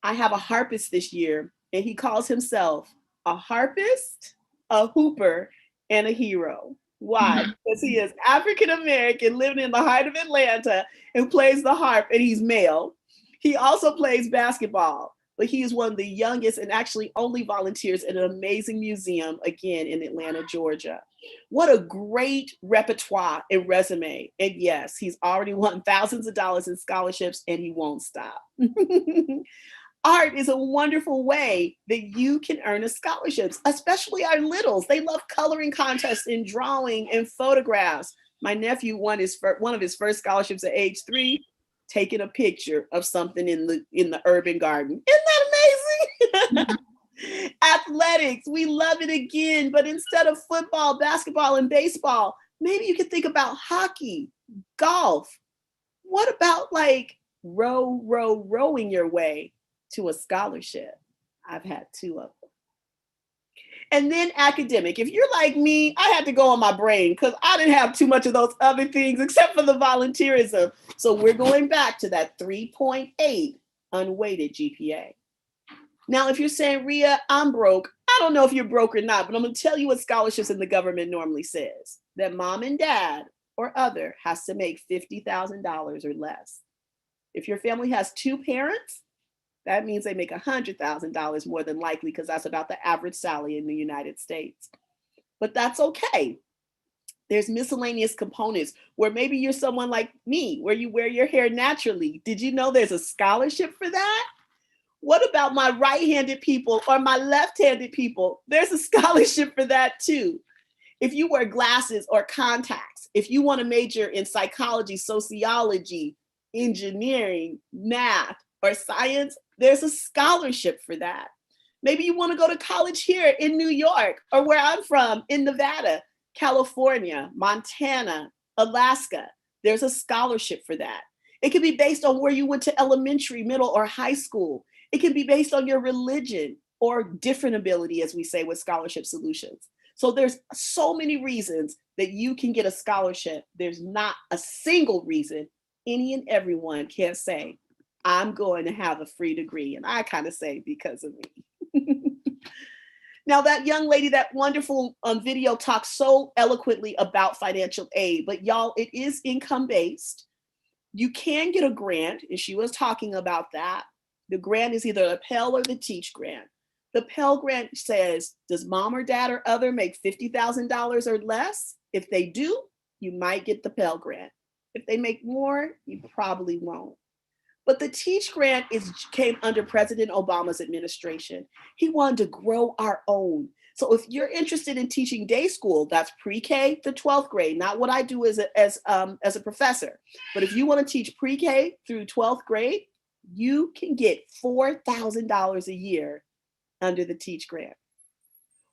I have a harpist this year, and he calls himself a harpist, a hooper, and a hero. Why? Because he is African-American, living in the heart of Atlanta, and plays the harp, and he's male. He also plays basketball, but he is one of the youngest and actually only volunteers at an amazing museum, again, in Atlanta, Georgia. What a great repertoire and resume. And yes, he's already won thousands of dollars in scholarships, and he won't stop. Art is a wonderful way that you can earn a scholarships, especially our littles. They love coloring contests and drawing and photographs. My nephew won one of his first scholarships at age 3, taking a picture of something in the urban garden. Isn't that amazing? Athletics, we love it again, but instead of football, basketball, and baseball, maybe you could think about hockey, golf. What about like rowing your way to a scholarship? I've had 2 of them. And then academic. If you're like me, I had to go on my brain because I didn't have too much of those other things except for the volunteerism. So we're going back to that 3.8 unweighted GPA. Now, if you're saying, Ria, I'm broke, I don't know if you're broke or not, but I'm going to tell you what scholarships in the government normally says, that mom and dad or other has to make $50,000 or less. If your family has 2 parents, that means they make $100,000 more than likely, because that's about the average salary in the United States. But that's okay. There's miscellaneous components where maybe you're someone like me, where you wear your hair naturally. Did you know there's a scholarship for that? What about my right-handed people or my left-handed people? There's a scholarship for that too. If you wear glasses or contacts, if you want to major in psychology, sociology, engineering, math, or science, there's a scholarship for that. Maybe you want to go to college here in New York, or where I'm from in Nevada, California, Montana, Alaska. There's a scholarship for that. It can be based on where you went to elementary, middle, or high school. It can be based on your religion or different ability, as we say with Scholarship Solutions. So there's so many reasons that you can get a scholarship. There's not a single reason any and everyone can't say, I'm going to have a free degree. And I kind of say because of me. Now, that young lady, that wonderful video talks so eloquently about financial aid, but y'all, it is income-based. You can get a grant, and she was talking about that. The grant is either a Pell or the Teach grant. The Pell grant says, does mom or dad or other make $50,000 or less? If they do, you might get the Pell grant. If they make more, you probably won't. But the Teach grant came under President Obama's administration. He wanted to grow our own. So if you're interested in teaching day school, that's pre-K to 12th grade, not what I do as a professor. But if you want to teach pre-K through 12th grade, you can get $4,000 a year under the Teach grant.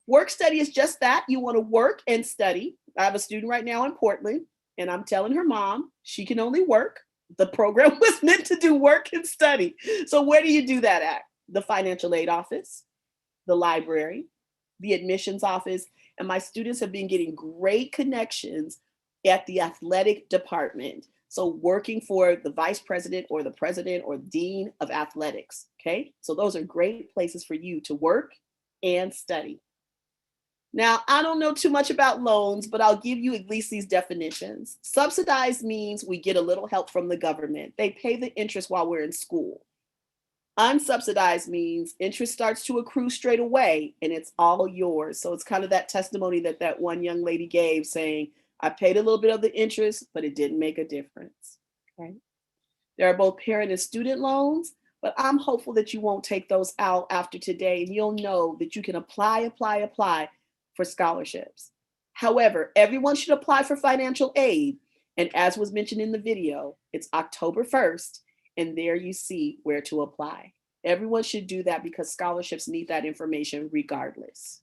Work study is just that. You want to work and study. I have a student right now in Portland, and I'm telling her mom she can only work. The program was meant to do work and study. So where do you do that at? The financial aid office, the library, the admissions office. And my students have been getting great connections at the athletic department. So working for the vice president or the president or dean of athletics, okay? So those are great places for you to work and study. Now, I don't know too much about loans, but I'll give you at least these definitions. Subsidized means we get a little help from the government. They pay the interest while we're in school. Unsubsidized means interest starts to accrue straight away and it's all yours. So it's kind of that testimony that one young lady gave saying, I paid a little bit of the interest, but it didn't make a difference, okay? There are both parent and student loans, but I'm hopeful that you won't take those out after today and you'll know that you can apply for scholarships. However, everyone should apply for financial aid. And as was mentioned in the video, it's October 1st, and there you see where to apply. Everyone should do that because scholarships need that information regardless.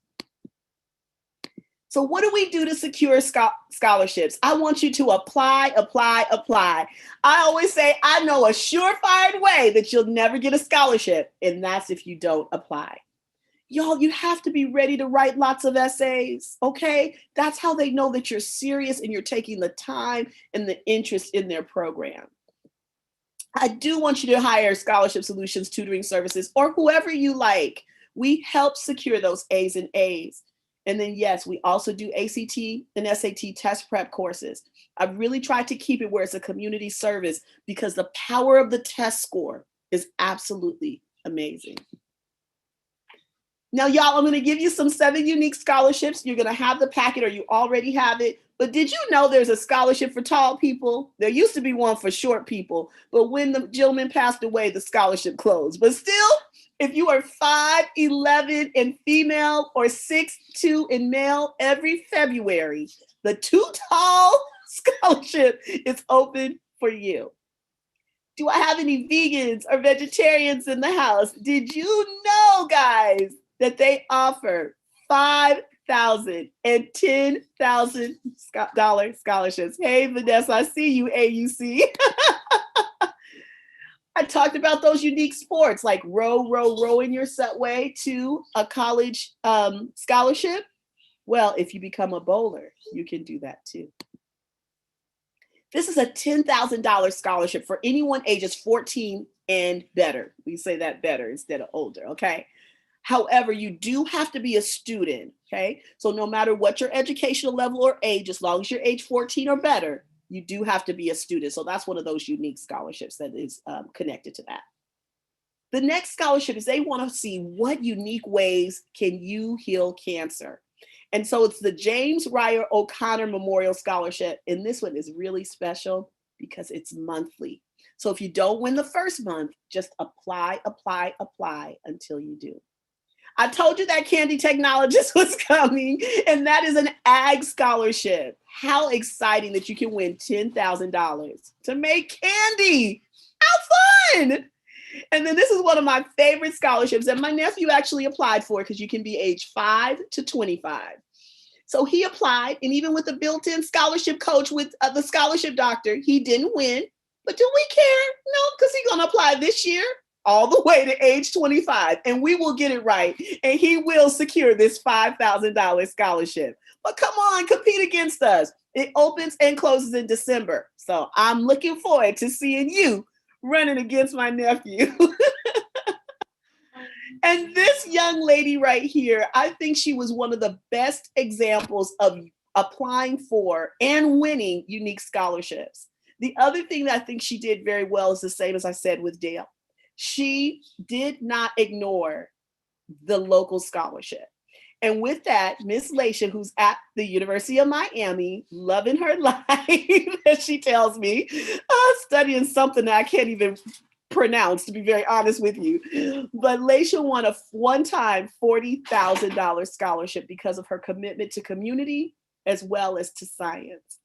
So what do we do to secure scholarships? I want you to apply. I always say, I know a surefire way that you'll never get a scholarship, and that's if you don't apply. Y'all, you have to be ready to write lots of essays, okay? That's how they know that you're serious and you're taking the time and the interest in their program. I do want you to hire Scholarship Solutions Tutoring Services or whoever you like. We help secure those A's and A's. And then yes, we also do ACT and SAT test prep courses. I've really tried to keep it where it's a community service because the power of the test score is absolutely amazing. Now, y'all, I'm going to give you some 7 unique scholarships. You're going to have the packet or you already have it. But did you know there's a scholarship for tall people? There used to be one for short people. But when the gentleman passed away, the scholarship closed. But still, if you are 5'11" and female or 6'2" and male, every February, the Too Tall Scholarship is open for you. Do I have any vegans or vegetarians in the house? Did you know, guys, that they offer $5,000 and $10,000 scholarships? Hey, Vanessa, I see you, AUC. I talked about those unique sports like rowing yourself way to a college scholarship. Well, if you become a bowler, you can do that too. This is a $10,000 scholarship for anyone ages 14 and better. We say that better instead of older, okay? However, you do have to be a student, okay? So no matter what your educational level or age, as long as you're age 14 or better, you do have to be a student. So that's one of those unique scholarships that is connected to that. The next scholarship is they want to see what unique ways can you heal cancer. And so it's the James Ryer O'Connor Memorial Scholarship. And this one is really special because it's monthly. So if you don't win the first month, just apply until you do. I told you that Candy Technologist was coming, and that is an ag scholarship. How exciting that you can win $10,000 to make candy. How fun! And then this is one of my favorite scholarships that my nephew actually applied for because you can be age 5 to 25. So he applied, and even with the built-in scholarship coach with the scholarship doctor, he didn't win. But do we care? No, because he's going to apply this year all the way to age 25, and we will get it right, and he will secure this $5,000 scholarship. But come on, compete against us. It opens and closes in December. So I'm looking forward to seeing you running against my nephew. And this young lady right here, I think she was one of the best examples of applying for and winning unique scholarships. The other thing that I think she did very well is the same as I said with Dale. She did not ignore the local scholarship. And with that, Miss Laisha, who's at the University of Miami, loving her life, as she tells me, studying something that I can't even pronounce, to be very honest with you. But Laisha won a one-time $40,000 scholarship because of her commitment to community as well as to science.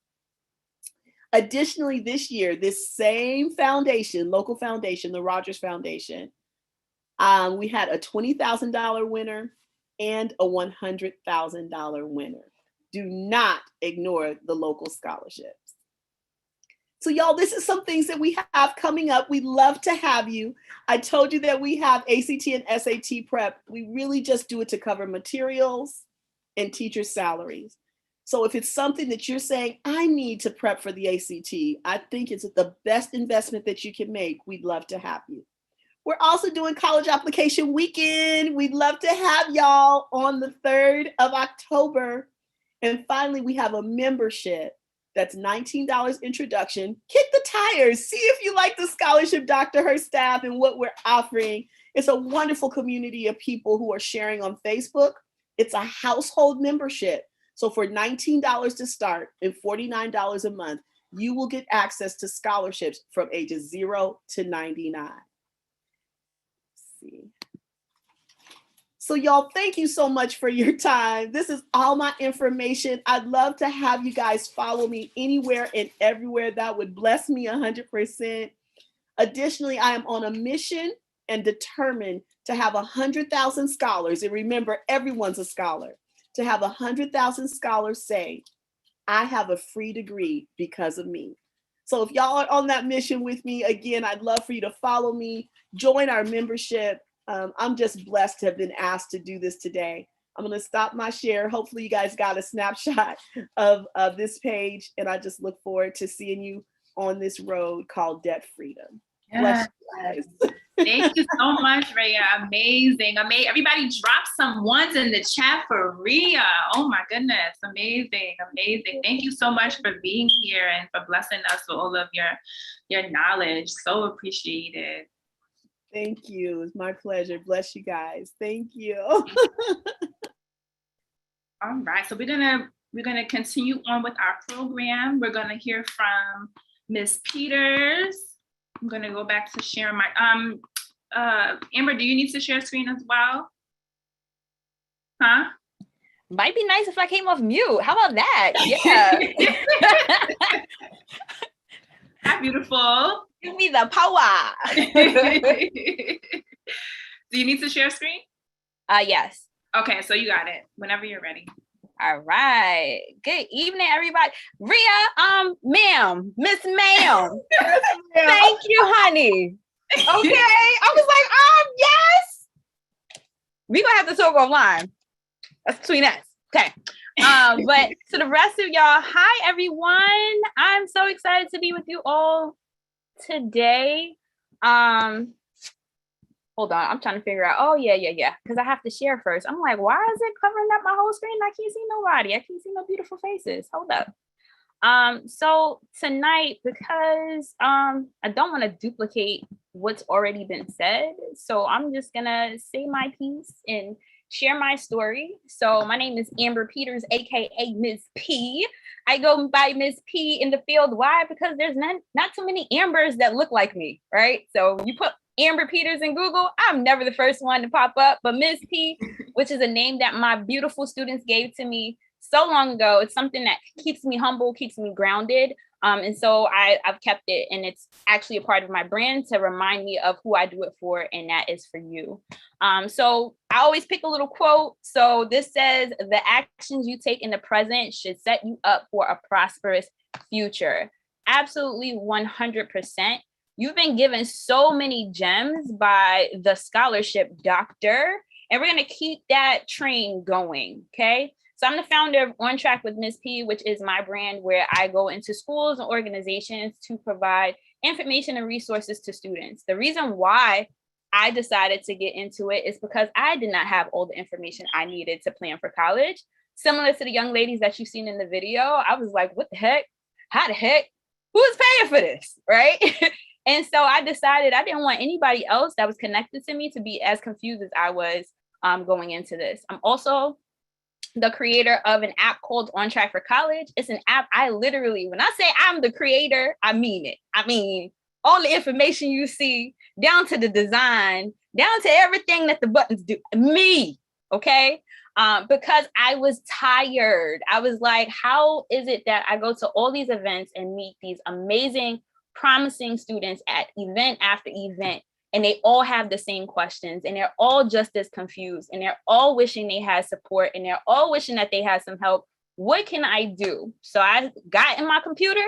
Additionally, this year, this same foundation, local foundation, the Rogers Foundation, we had a $20,000 winner and a $100,000 winner. Do not ignore the local scholarships. So y'all, this is some things that we have coming up. We'd love to have you. I told you that we have ACT and SAT prep. We really just do it to cover materials and teacher salaries. So if it's something that you're saying, I need to prep for the ACT, I think it's the best investment that you can make. We'd love to have you. We're also doing college application weekend. We'd love to have y'all on the 3rd of October. And finally, we have a membership that's $19 introduction. Kick the tires. See if you like the scholarship, Dr. Her staff, and what we're offering. It's a wonderful community of people who are sharing on Facebook. It's a household membership. So for $19 to start and $49 a month, you will get access to scholarships from ages 0 to 99. Let's see. So y'all, thank you so much for your time. This is all my information. I'd love to have you guys follow me anywhere and everywhere. That would bless me 100%. Additionally, I am on a mission and determined to have 100,000 scholars. And remember, everyone's a scholar. To have 100,000 scholars say, I have a free degree because of me. So if y'all are on that mission with me, again, I'd love for you to follow me, join our membership. I'm just blessed to have been asked to do this today. I'm going to stop my share. Hopefully you guys got a snapshot of this page, and I just look forward to seeing you on this road called debt freedom. Yes. Bless you guys. Thank you so much, Rhea. Amazing. Everybody drop some ones in the chat for Rhea. Oh my goodness. Amazing. Amazing. Thank you so much for being here and for blessing us with all of your knowledge. So appreciated. Thank you. It's my pleasure. Bless you guys. Thank you. All right. So we're gonna continue on with our program. We're gonna hear from Ms. Peters. I'm gonna go back to sharing my Amber, do you need to share screen as well? Huh? Might be nice if I came off mute. How about that? Yeah. Hi, beautiful. Give me the power. Do you need to share screen? Yes. Okay, so you got it. Whenever you're ready. All right. Good evening, everybody. Rhea, ma'am, Miss Ma'am. Thank you, honey. Okay. I was like, yes. We're gonna have to talk offline. That's between us. Okay. But to the rest of y'all, hi everyone. I'm so excited to be with you all today. Hold on, I'm trying to figure out. Oh, yeah. Because I have to share first. I'm like, why is it covering up my whole screen? I can't see nobody. I can't see no beautiful faces. Hold up. So tonight, because I don't want to duplicate what's already been said, so I'm just gonna say my piece and share my story. So my name is Amber Peters, aka Ms. P. I go by Ms. P in the field. Why? Because there's not too many Ambers that look like me, right? So you put Amber Peters in Google, I'm never the first one to pop up, but Ms. P, which is a name that my beautiful students gave to me so long ago, it's something that keeps me humble, keeps me grounded. And so I've kept it, and it's actually a part of my brand to remind me of who I do it for, and that is for you. So I always pick a little quote. So this says, the actions you take in the present should set you up for a prosperous future. Absolutely 100%. You've been given so many gems by the scholarship doctor, and we're going to keep that train going, okay? So I'm the founder of On Track with Ms. P, which is my brand where I go into schools and organizations to provide information and resources to students. The reason why I decided to get into it is because I did not have all the information I needed to plan for college. Similar to the young ladies that you've seen in the video, I was like, what the heck? How the heck? Who's paying for this, right? And so I decided I didn't want anybody else that was connected to me to be as confused as I was going into this. I'm also the creator of an app called On Track for College. It's an app I literally, when I say I'm the creator, I mean it. I mean, all the information you see, down to the design, down to everything that the buttons do, me, okay? Because I was tired. I was like, how is it that I go to all these events and meet these amazing, promising students at event after event, and they all have the same questions, and they're all just as confused, and they're all wishing they had support, and they're all wishing that they had some help. What can I do? So I got in my computer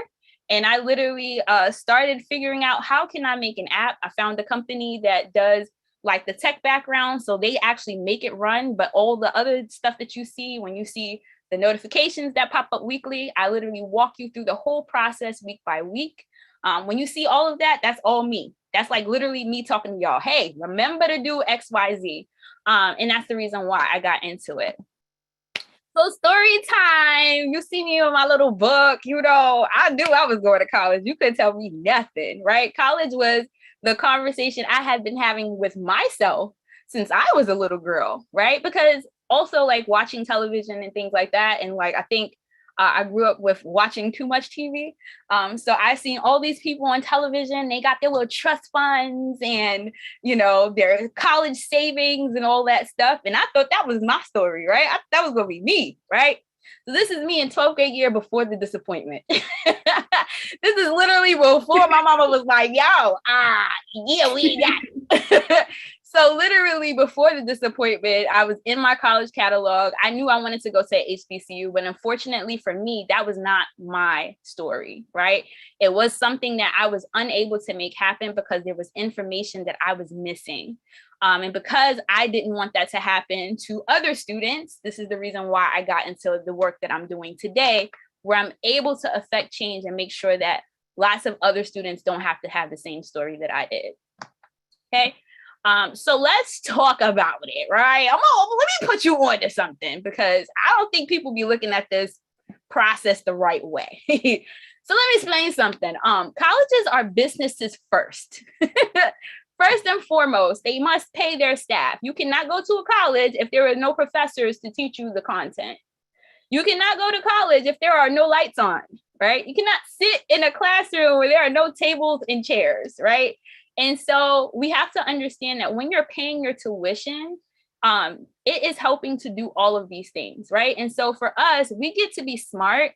and I literally started figuring out, how can I make an app? I found a company that does like the tech background. So they actually make it run, but all the other stuff that you see, when you see the notifications that pop up weekly, I literally walk you through the whole process week by week. When you see all of that, that's all me. That's like literally me talking to y'all. Hey, remember to do X, Y, Z. And that's the reason why I got into it. So story time. You see me in my little book. You know, I knew I was going to college. You couldn't tell me nothing, right? College was the conversation I had been having with myself since I was a little girl, right? Because also like watching television and things like that. And like, I think I grew up with watching too much TV. So I've seen all these people on television, they got their little trust funds and, you know, their college savings and all that stuff. And I thought that was my story, right? That was gonna be me, right? So this is me in 12th grade year before the disappointment. This is literally before my mama was like, yo, yeah, we got So literally before the disappointment, I was in my college catalog. I knew I wanted to go to HBCU, but unfortunately for me, that was not my story, right? It was something that I was unable to make happen because there was information that I was missing. And because I didn't want that to happen to other students, this is the reason why I got into the work that I'm doing today, where I'm able to affect change and make sure that lots of other students don't have to have the same story that I did. Okay. So let's talk about it, right? Let me put you on to something, because I don't think people be looking at this process the right way. So let me explain something. Colleges are businesses first. First and foremost, they must pay their staff. You cannot go to a college if there are no professors to teach you the content. You cannot go to college if there are no lights on, right? You cannot sit in a classroom where there are no tables and chairs, right? And so we have to understand that when you're paying your tuition, it is helping to do all of these things, right? And so for us, we get to be smart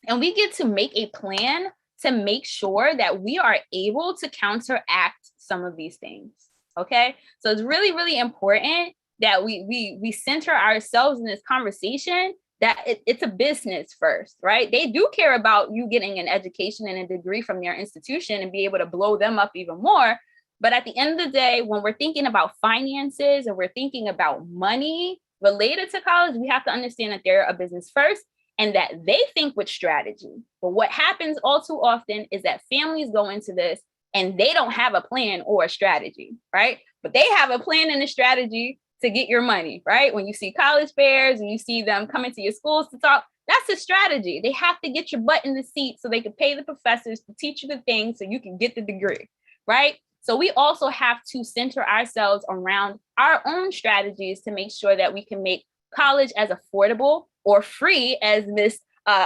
and we get to make a plan to make sure that we are able to counteract some of these things, okay? So it's really, really important that we center ourselves in this conversation, that it's a business first, right? They do care about you getting an education and a degree from their institution and be able to blow them up even more. But at the end of the day, when we're thinking about finances and we're thinking about money related to college, we have to understand that they're a business first and that they think with strategy. But what happens all too often is that families go into this and they don't have a plan or a strategy, right? But they have a plan and a strategy to get your money, right? When you see college fairs and you see them coming to your schools to talk, that's a strategy. They have to get your butt in the seat so they can pay the professors to teach you the things so you can get the degree, right? So we also have to center ourselves around our own strategies to make sure that we can make college as affordable or free as Miss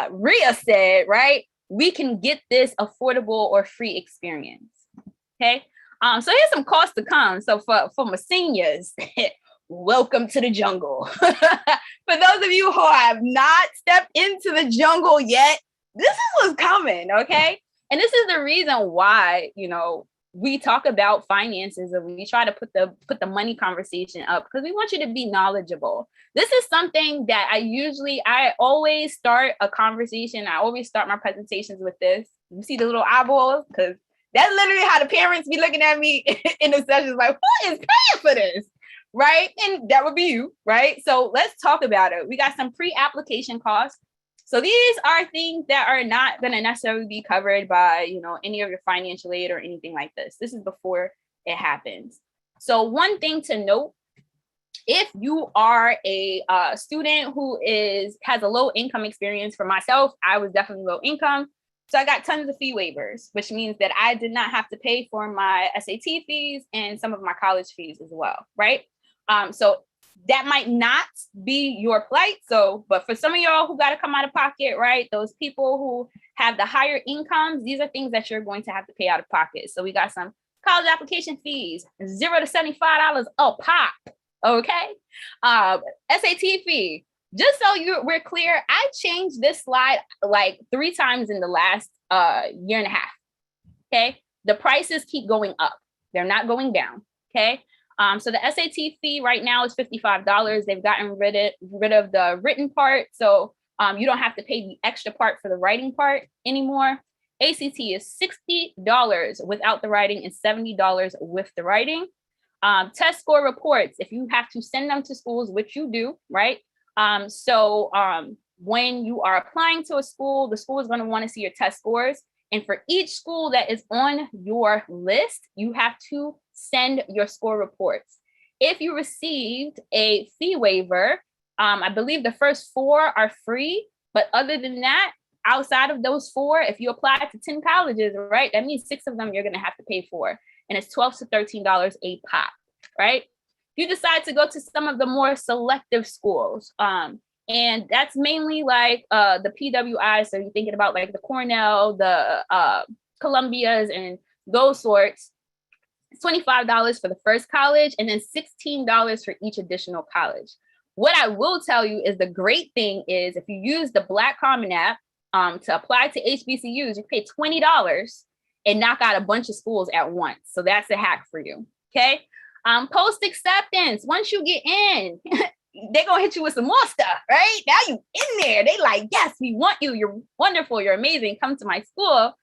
Ria said, right? We can get this affordable or free experience, okay? So here's some costs to come. So for my seniors, welcome to the jungle. For those of you who have not stepped into the jungle yet, this is what's coming, okay? And this is the reason why, you know, we talk about finances and we try to put the money conversation up, because we want you to be knowledgeable. This is something that I always start a conversation. I always start my presentations with this. You see the little eyeballs? Because that's literally how the parents be looking at me in the sessions like, who is paying for this? Right? And that would be you, right? So let's talk about it. We got some pre-application costs. So these are things that are not going to necessarily be covered by, you know, any of your financial aid or anything like this. This is before it happens. So one thing to note, if you are a student who has a low income experience, for myself, I was definitely low income. So I got tons of fee waivers, which means that I did not have to pay for my SAT fees and some of my college fees as well, right? So that might not be your plight. So, but for some of y'all who got to come out of pocket, right? Those people who have the higher incomes, these are things that you're going to have to pay out of pocket. So we got some college application fees, $0 to $75 a pop. Okay. SAT fee. Just so we're clear, I changed this slide like 3 times in the last year and a half. Okay. The prices keep going up. They're not going down. Okay. So the SAT fee right now is $55. They've gotten rid of the written part. So you don't have to pay the extra part for the writing part anymore. ACT is $60 without the writing and $70 with the writing. Test score reports, if you have to send them to schools, which you do, right? When you are applying to a school, the school is going to want to see your test scores. And for each school that is on your list, you have to send your score reports. If you received a fee waiver, I believe the first 4 are free, but other than that, outside of those 4, if you apply to 10 colleges, right, that means 6 of them you're going to have to pay for. And it's $12 to $13 a pop, right? If you decide to go to some of the more selective schools, and that's mainly like the PWI. So you're thinking about like the Cornell, the Columbias, and those sorts. It's $25 for the first college, and then $16 for each additional college. What I will tell you is the great thing is if you use the Black Common App to apply to HBCUs, you pay $20 and knock out a bunch of schools at once. So that's a hack for you. Okay. Post acceptance. Once you get in, they're gonna hit you with some more stuff, right? Now you in there. They like, yes, we want you. You're wonderful. You're amazing. Come to my school.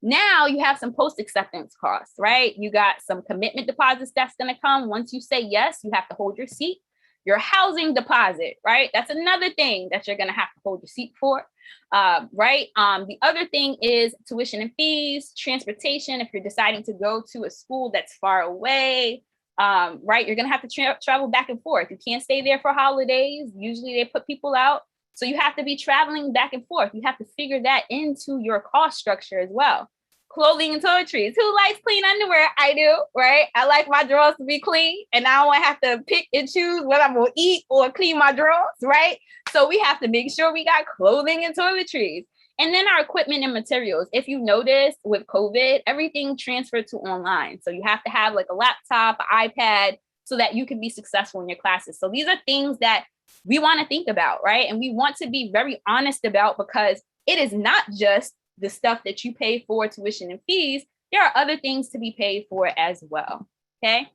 Now you have some post acceptance costs, right? You got some commitment deposits that's gonna come. Once you say yes, you have to hold your seat. Your housing deposit, right? That's another thing that you're gonna have to hold your seat for, right? The other thing is tuition and fees, transportation. If you're deciding to go to a school that's far away, right? You're gonna have to travel back and forth. You can't stay there for holidays. Usually they put people out. So you have to be traveling back and forth. You have to figure that into your cost structure as well. Clothing and toiletries. Who likes clean underwear? I do, right? I like my drawers to be clean, and I don't have to pick and choose what I'm gonna eat or clean my drawers, right? So we have to make sure we got clothing and toiletries. And then our equipment and materials. If you notice with COVID, everything transferred to online. So you have to have like a laptop, iPad, so that you can be successful in your classes. So these are things that we want to think about, right? And we want to be very honest about, because it is not just the stuff that you pay for tuition and fees. There are other things to be paid for as well, okay?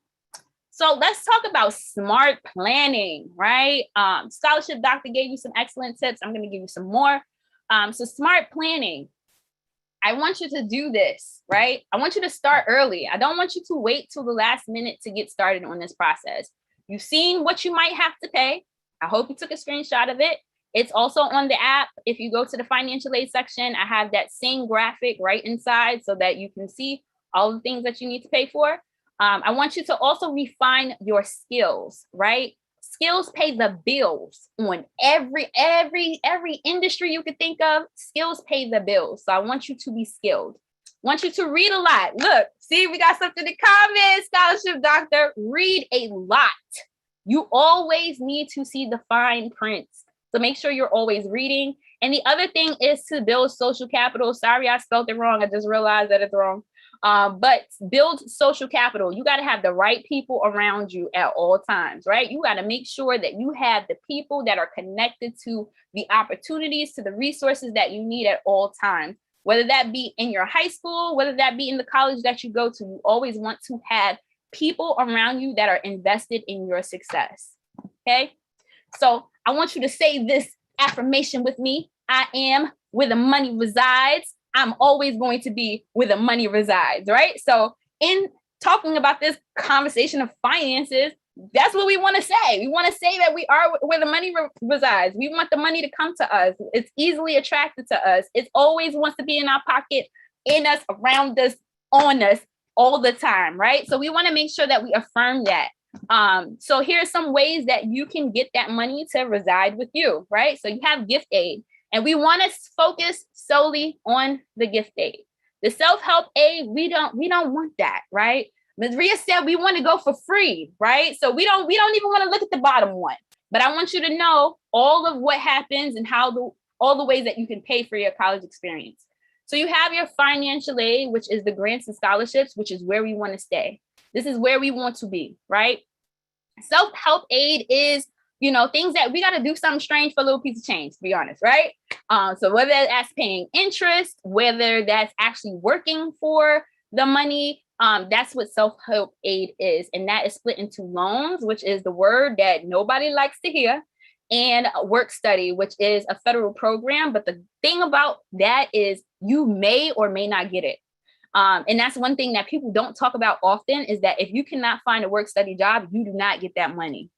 So let's talk about smart planning, right? Scholarship Doctor gave you some excellent tips. I'm going to give you some more. So smart planning, I want you to do this, right? I want you to start early. I don't want you to wait till the last minute to get started on this process. You've seen what you might have to pay. I hope you took a screenshot of it. It's also on the app. If you go to the financial aid section, I have that same graphic right inside so that you can see all the things that you need to pay for. I want you to also refine your skills, right? Skills pay the bills on every industry you could think of. Skills pay the bills. So I want you to be skilled. I want you to read a lot. Look, see, we got something to comment. Scholarship Doctor, read a lot. You always need to see the fine print. So make sure you're always reading. And the other thing is to build social capital. Sorry, I spelled it wrong. I just realized that it's wrong. But build social capital. You got to have the right people around you at all times, right? You got to make sure that you have the people that are connected to the opportunities, to the resources that you need at all times, whether that be in your high school, whether that be in the college that you go to. You always want to have people around you that are invested in your success, okay? So I want you to say this affirmation with me. I am where the money resides. I'm always going to be where the money resides, right? So in talking about this conversation of finances, that's what we want to say. We want to say that we are where the money resides. We want the money to come to us. It's easily attracted to us. It always wants to be in our pocket, in us, around us, on us all the time, right? So we want to make sure that we affirm that. So here's some ways that you can get that money to reside with you, right? So you have gift aid, and we want to focus solely on the gift aid. The self-help aid, we don't want that, right? Ms. Ria said we want to go for free, right? So we don't even want to look at the bottom one, but I want you to know all of what happens and all the ways that you can pay for your college experience. So you have your financial aid, which is the grants and scholarships, which is where we want to stay. This is where we want to be, right? Self-help aid is, things that we got to do something strange for a little piece of change, to be honest, right? So whether that's paying interest, whether that's actually working for the money, That's what self-help aid is. And that is split into loans, which is the word that nobody likes to hear, and work study, which is a federal program. But the thing about that is you may or may not get it. And that's one thing that people don't talk about often, is that if you cannot find a work study job, you do not get that money.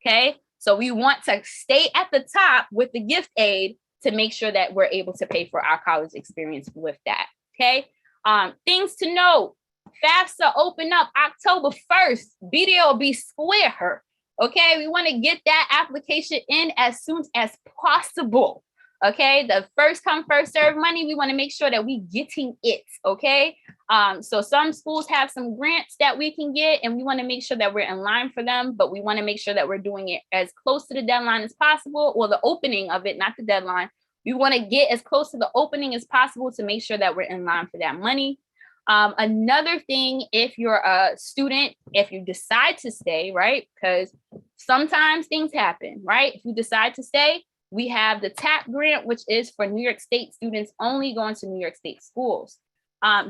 Okay. So we want to stay at the top with the gift aid to make sure that we're able to pay for our college experience with that. Okay. Things to note. FAFSA open up October 1st. Video will be square. Okay, we want to get that application in as soon as possible. Okay, the first come, first serve money, we want to make sure that we getting it. Okay, so some schools have some grants that we can get, and we want to make sure that we're in line for them, but we want to make sure that we're doing it as close to the deadline as possible, or the opening of it, not the deadline. We want to get as close to the opening as possible to make sure that we're in line for that money. Another thing, if you're a student, if you decide to stay, right? Because sometimes things happen, right? If you decide to stay, we have the TAP grant, which is for New York State students only going to New York State schools.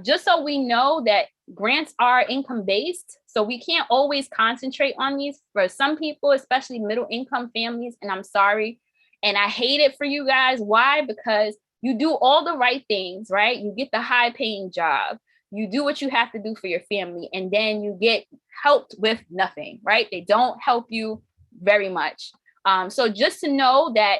Just so we know that grants are income-based, so we can't always concentrate on these. For some people, especially middle-income families, and I'm sorry, and I hate it for you guys. Why? Because you do all the right things, right? You get the high-paying job. You do what you have to do for your family, and then you get helped with nothing, right? They don't help you very much. So just to know that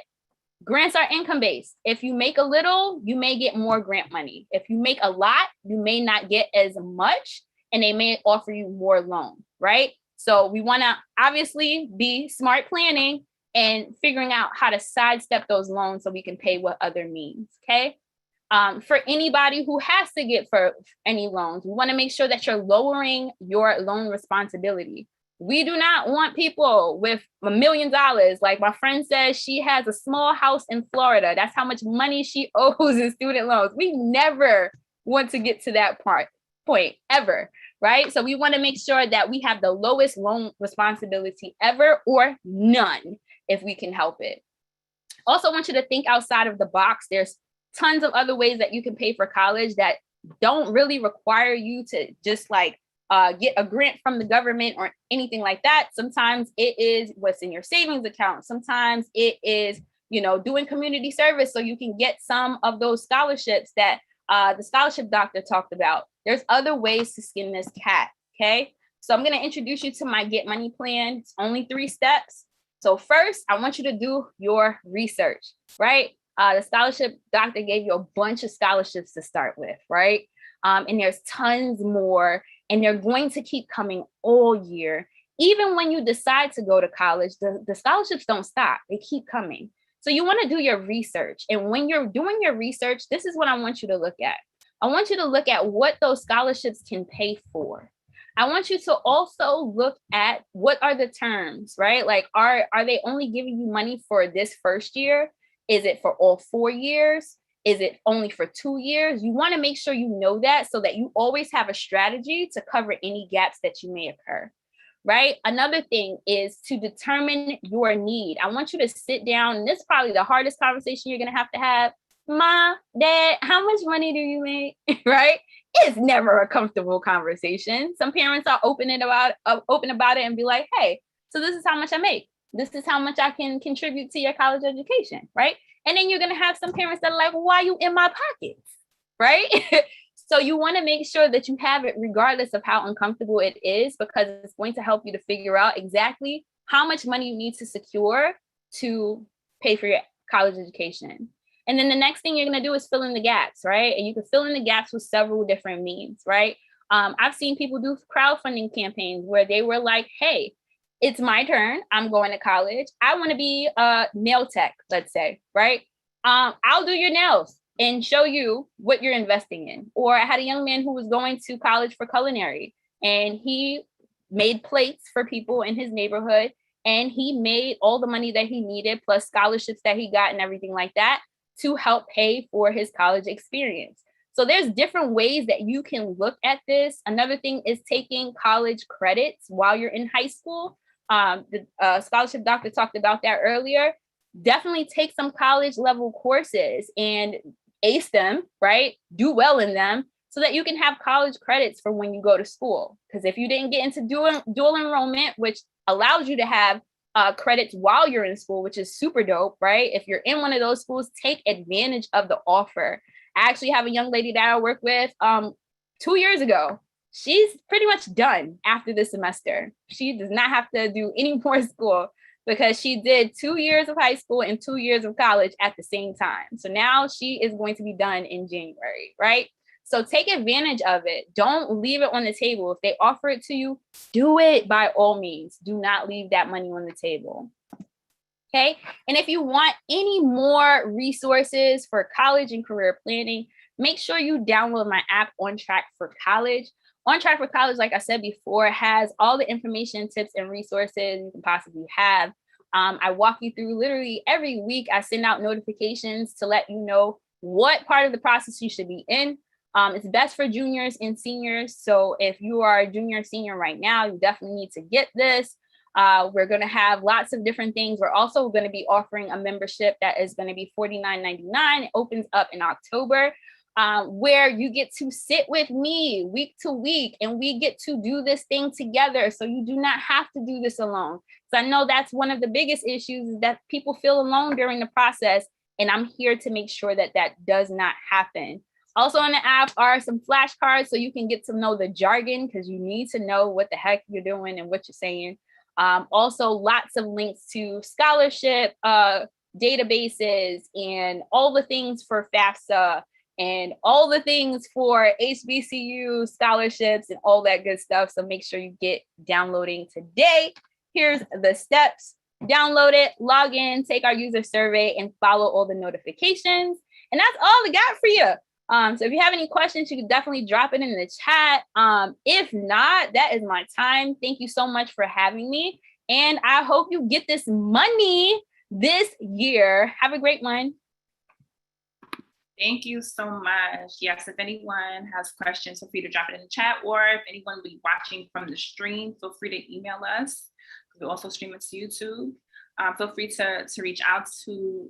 grants are income-based. If you make a little, you may get more grant money. If you make a lot, you may not get as much, and they may offer you more loan, right? So we want to obviously be smart planning and figuring out how to sidestep those loans so we can pay what other means, okay? For anybody who has to get for any loans, we want to make sure that you're lowering your loan responsibility. We do not want people with $1 million. Like my friend says, she has a small house in Florida. That's how much money she owes in student loans. We never want to get to that point ever, right? So we want to make sure that we have the lowest loan responsibility ever, or none, if we can help it. Also, I want you to think outside of the box. There's tons of other ways that you can pay for college that don't really require you to just like get a grant from the government or anything like that. Sometimes it is what's in your savings account. Sometimes it is, you know, doing community service so you can get some of those scholarships that the scholarship doctor talked about. There's other ways to skin this cat, okay? So I'm gonna introduce you to my Get Money plan. It's only 3 steps. So first, I want you to do your research, right? The scholarship doctor gave you a bunch of scholarships to start with, right? And there's tons more, and they're going to keep coming all year. Even when you decide to go to college, the scholarships don't stop, they keep coming. So you wanna do your research. And when you're doing your research, this is what I want you to look at. I want you to look at what those scholarships can pay for. I want you to also look at what are the terms, right? Like, are they only giving you money for this first year? Is it for all 4 years? Is it only for 2 years? You want to make sure you know that so that you always have a strategy to cover any gaps that you may occur, right? Another thing is to determine your need. I want you to sit down, and this is probably the hardest conversation you're going to have. Mom, Dad, how much money do you make, right? It's never a comfortable conversation. Some parents are open about it and be like, hey, so this is how much I make. This is how much I can contribute to your college education, right? And then you're going to have some parents that are like, why are you in my pockets, right? So you want to make sure that you have it regardless of how uncomfortable it is, because it's going to help you to figure out exactly how much money you need to secure to pay for your college education. And then the next thing you're going to do is fill in the gaps, right? And you can fill in the gaps with several different means, right? I've seen people do crowdfunding campaigns where they were like, hey, it's my turn. I'm going to college. I want to be a nail tech, let's say, right? I'll do your nails and show you what you're investing in. Or I had a young man who was going to college for culinary, and he made plates for people in his neighborhood, and he made all the money that he needed, plus scholarships that he got and everything like that, to help pay for his college experience. So there's different ways that you can look at this. Another thing is taking college credits while you're in high school. The scholarship doctor talked about that earlier. Definitely take some college level courses and ace them, right? Do well in them so that you can have college credits for when you go to school. Because if you didn't get into dual enrollment, which allows you to have credits while you're in school, which is super dope, right? If you're in one of those schools, take advantage of the offer. I actually have a young lady that I work with 2 years ago. She's pretty much done after this semester. She does not have to do any more school because she did 2 years of high school and 2 years of college at the same time. So now she is going to be done in January, right? So take advantage of it. Don't leave it on the table. If they offer it to you, do it by all means. Do not leave that money on the table. Okay. And if you want any more resources for college and career planning, make sure you download my app, On Track for College. On Track for College, like I said before, has all the information, tips, and resources you can possibly have. I walk you through literally every week. I send out notifications to let you know what part of the process you should be in. It's best for juniors and seniors. So if you are a junior or senior right now, you definitely need to get this. We're going to have lots of different things. We're also going to be offering a membership that is going to be $49.99. It opens up in October, where you get to sit with me week to week, and we get to do this thing together. So you do not have to do this alone. So I know that's one of the biggest issues, is that people feel alone during the process. And I'm here to make sure that that does not happen. Also on the app are some flashcards so you can get to know the jargon, because you need to know what the heck you're doing and what you're saying. Also, lots of links to scholarship databases and all the things for FAFSA and all the things for HBCU scholarships and all that good stuff. So make sure you get downloading today. Here's the steps. Download it, log in, take our user survey, and follow all the notifications. And that's all I got for you. So if you have any questions, you can definitely drop it in the chat. If not, that is my time. Thank you so much for having me. And I hope you get this money this year. Have a great one. Thank you so much. Yes, if anyone has questions, feel free to drop it in the chat, or if anyone will be watching from the stream, feel free to email us. We also stream it to YouTube. Feel free to reach out to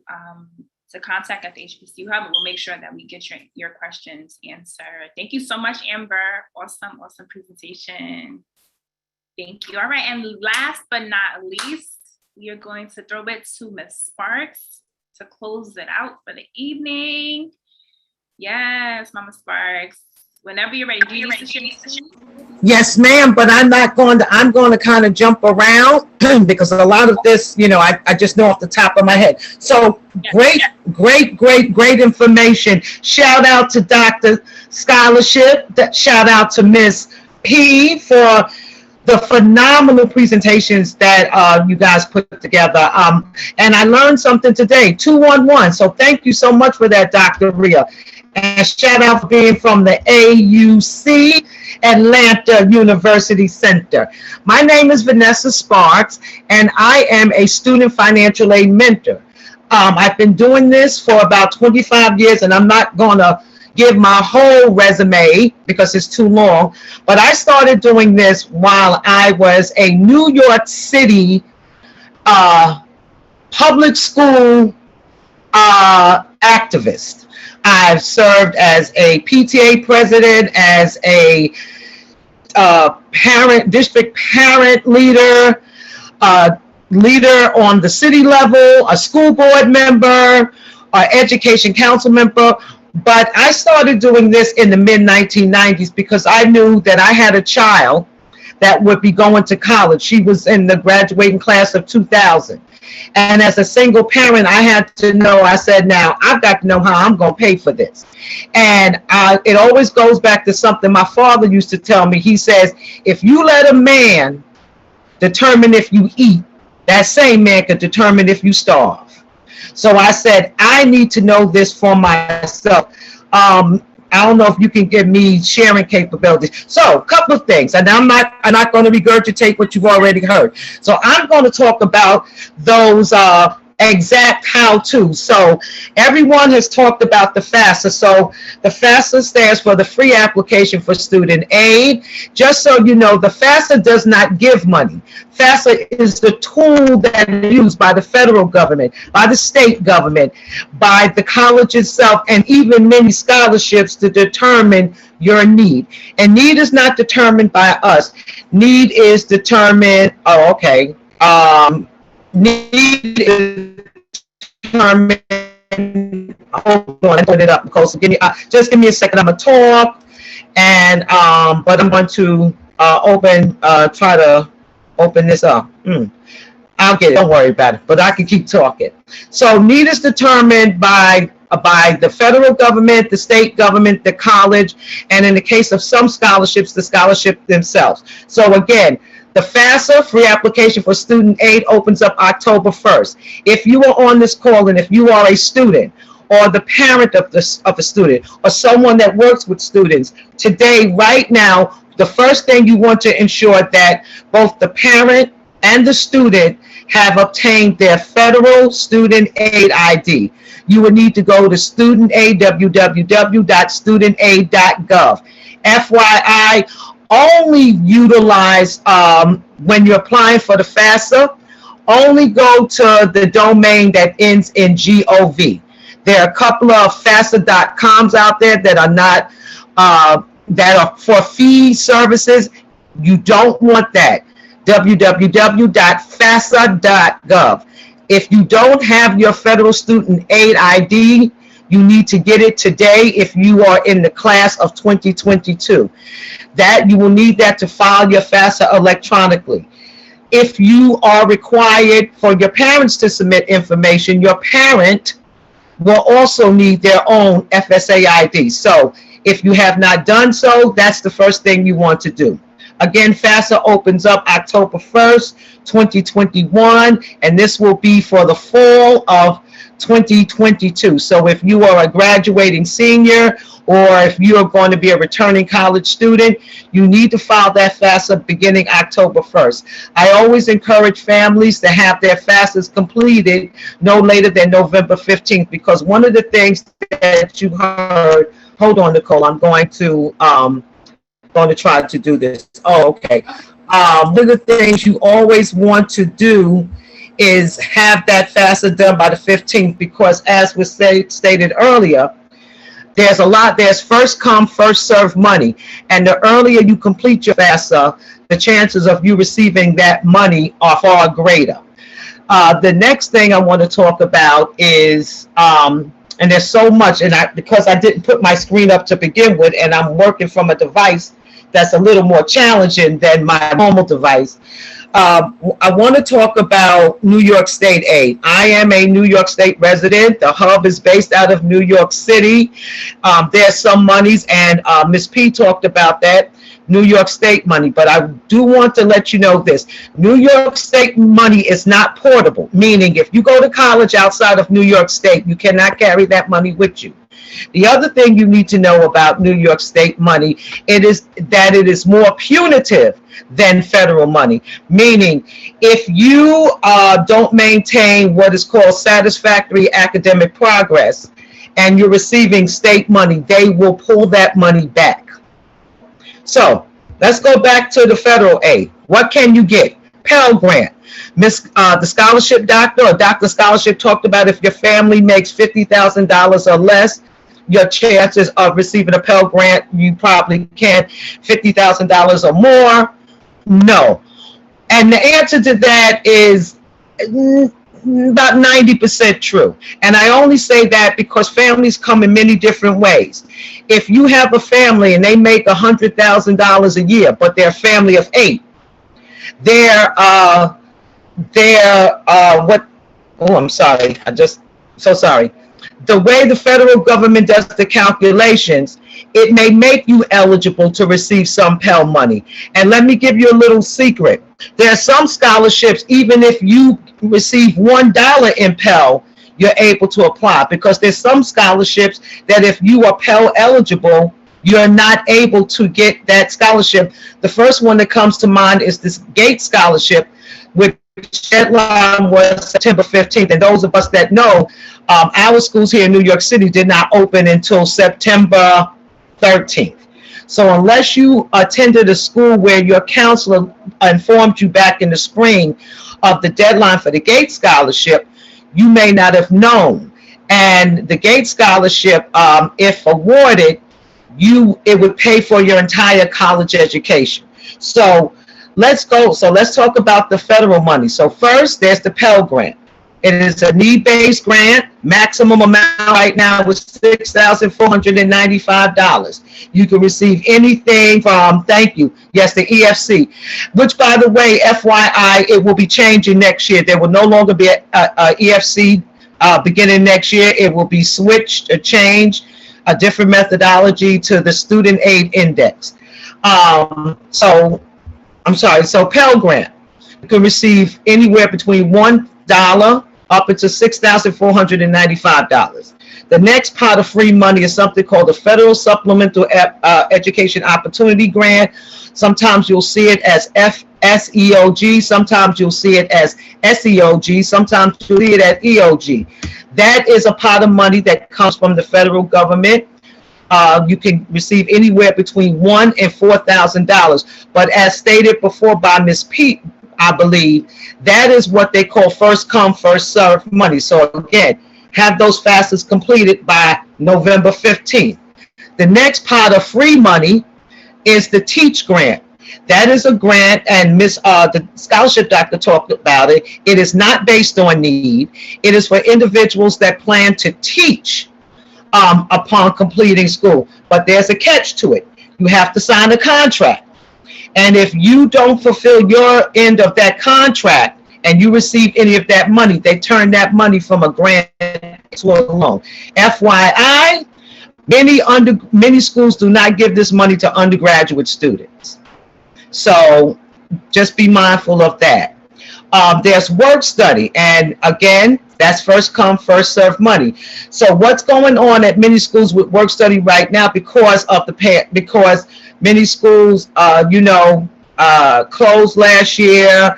contact at the HBCU Hub, and we'll make sure that we get your questions answered. Thank you so much, Amber. Awesome presentation. Thank you. All right, and last but not least, we are going to throw it to Ms. Sparks to close it out for the evening. Yes, Mama Sparks. Whenever you're ready. Do you need to share? Yes, ma'am, but I'm going to kind of jump around because a lot of this, I just know off the top of my head. So great information. Shout out to Dr. Scholarship. Shout out to Ms. P for the phenomenal presentations that you guys put together. And I learned something today, 211. So thank you so much for that, Dr. Rhea. And shout out for being from the AUC Atlanta University Center. My name is Vanessa Sparks, and I am a student financial aid mentor. I've been doing this for about 25 years, and I'm not going to give my whole resume because it's too long, but I started doing this while I was a New York City public school activist. I've served as a PTA president, as a district parent leader, leader on the city level, a school board member, education council member. But I started doing this in the mid-1990s because I knew that I had a child that would be going to college. She was in the graduating class of 2000. And as a single parent, I had to know, I said, now I've got to know how I'm going to pay for this. And it always goes back to something my father used to tell me. He says, if you let a man determine if you eat, that same man could determine if you starve. So I said, I need to know this for myself. I don't know if you can give me sharing capabilities. So a couple of things, and I'm not going to regurgitate what you've already heard. So I'm going to talk about those exact how to. So everyone has talked about the FAFSA. So the FAFSA stands for the Free Application for Student Aid. Just so you know, the FAFSA does not give money. FAFSA is the tool that is used by the federal government, by the state government, by the college itself, and even many scholarships to determine your need. And need is not determined by us. Need is determined, need is determined. Hold on, I put it up, Nicole. So just give me a second. I'm gonna talk, and but I'm going to try to open this up. I'll get it. Don't worry about it. But I can keep talking. So need is determined by the federal government, the state government, the college, and in the case of some scholarships, the scholarship themselves. So again, the FAFSA, Free Application for Student Aid, opens up October 1st. If you are on this call and if you are a student or the parent of a student or someone that works with students, today, right now, the first thing you want to ensure that both the parent and the student have obtained their federal student aid ID. You would need to go to student aid, www.studentaid.gov. FYI, only utilize, when you're applying for the FAFSA, only go to the domain that ends in .gov. There are a couple of FAFSA.coms out there that are not, that are for fee services. You don't want that. www.fafsa.gov. If you don't have your federal student aid ID, you need to get it today if you are in the class of 2022. That you will need that to file your FAFSA electronically. If you are required for your parents to submit information, your parent will also need their own FSA ID. So if you have not done so, that's the first thing you want to do. Again, FAFSA opens up October 1st, 2021, and this will be for the fall of 2022. So if you are a graduating senior or if you are going to be a returning college student, you need to file that FAFSA beginning October 1st. I always encourage families to have their FAFSAs completed no later than November 15th, because one of the things that you heard, hold on, Nicole, I'm going to try to do this. Oh, okay. One of the things you always want to do is have that FAFSA done by the 15th, because as was stated earlier, there's first come, first served money. And the earlier you complete your FAFSA, the chances of you receiving that money are far greater. The next thing I want to talk about is, and there's so much, and because I didn't put my screen up to begin with, and I'm working from a device that's a little more challenging than my normal device. I want to talk about New York State aid. I am a New York State resident. The hub is based out of New York City. There's some monies, and Ms. P talked about that, New York State money. But I do want to let you know this. New York State money is not portable, meaning if you go to college outside of New York State, you cannot carry that money with you. The other thing you need to know about New York State money, it is that it is more punitive than federal money, meaning if you don't maintain what is called satisfactory academic progress and you're receiving state money, they will pull that money back. So let's go back to the federal aid. What can you get? Pell Grant. The scholarship doctor or doctor scholarship talked about if your family makes $50,000 or less, your chances of receiving a Pell Grant, you probably can. $50,000 or more, no. And the answer to that is about 90% true. And I only say that because families come in many different ways. If you have a family and they make $100,000 a year, but they're a family of 8, the way the federal government does the calculations, it may make you eligible to receive some Pell money. And let me give you a little secret. There are some scholarships, even if you receive $1 in Pell, you're able to apply, because there's some scholarships that if you are Pell eligible, you're not able to get that scholarship. The first one that comes to mind is this Gates Scholarship, which deadline was September 15th. And those of us that know, our schools here in New York City did not open until September 13th. So unless you attended a school where your counselor informed you back in the spring of the deadline for the Gates Scholarship, you may not have known. And the Gates Scholarship, if awarded, it would pay for your entire college education. So let's go. So let's talk about the federal money. So first, there's the Pell Grant. It is a need-based grant. Maximum amount right now was $6,495. You can receive anything from, thank you, yes, the EFC, which, by the way, FYI, it will be changing next year. There will no longer be a EFC beginning next year. It will be switched or changed, a different methodology to the Student Aid Index. So Pell Grant, you can receive anywhere between $1 up into $6,495. The next pot of free money is something called the Federal Supplemental Education Opportunity Grant. Sometimes you'll see it as SEOG, sometimes you'll see it as SEOG, sometimes you'll see it as EOG. That is a pot of money that comes from the federal government. You can receive anywhere between $1,000 and $4,000. But as stated before by Ms. Pete, I believe, that is what they call first come, first serve money. So again, have those FAFSAs completed by November 15th. The next pot of free money is the TEACH grant. That is a grant, and the scholarship doctor talked about it. It is not based on need. It is for individuals that plan to teach upon completing school. But there's a catch to it. You have to sign a contract. And if you don't fulfill your end of that contract and you receive any of that money, they turn that money from a grant to a loan. FYI, many schools do not give this money to undergraduate students. So just be mindful of that. There's work study, and again, that's first come, first serve money. So what's going on at many schools with work study right now because many schools, closed last year.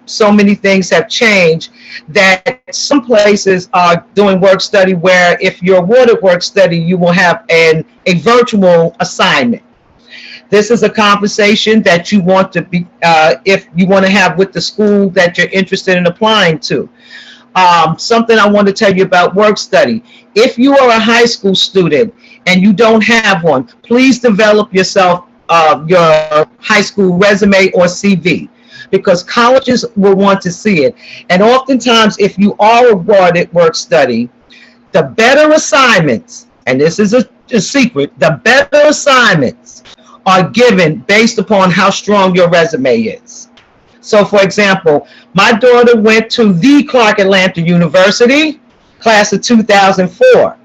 So many things have changed that some places are doing work study where if you're awarded work study, you will have a virtual assignment. This is a conversation that you want to be, if you want to have with the school that you're interested in applying to. Something I want to tell you about work study. If you are a high school student and you don't have one, please develop yourself your high school resume or CV, because colleges will want to see it. And oftentimes, if you are awarded work study, the better assignments, and this is a secret, the better assignments are given based upon how strong your resume is. So, for example, my daughter went to the Clark Atlanta University, class of 2004.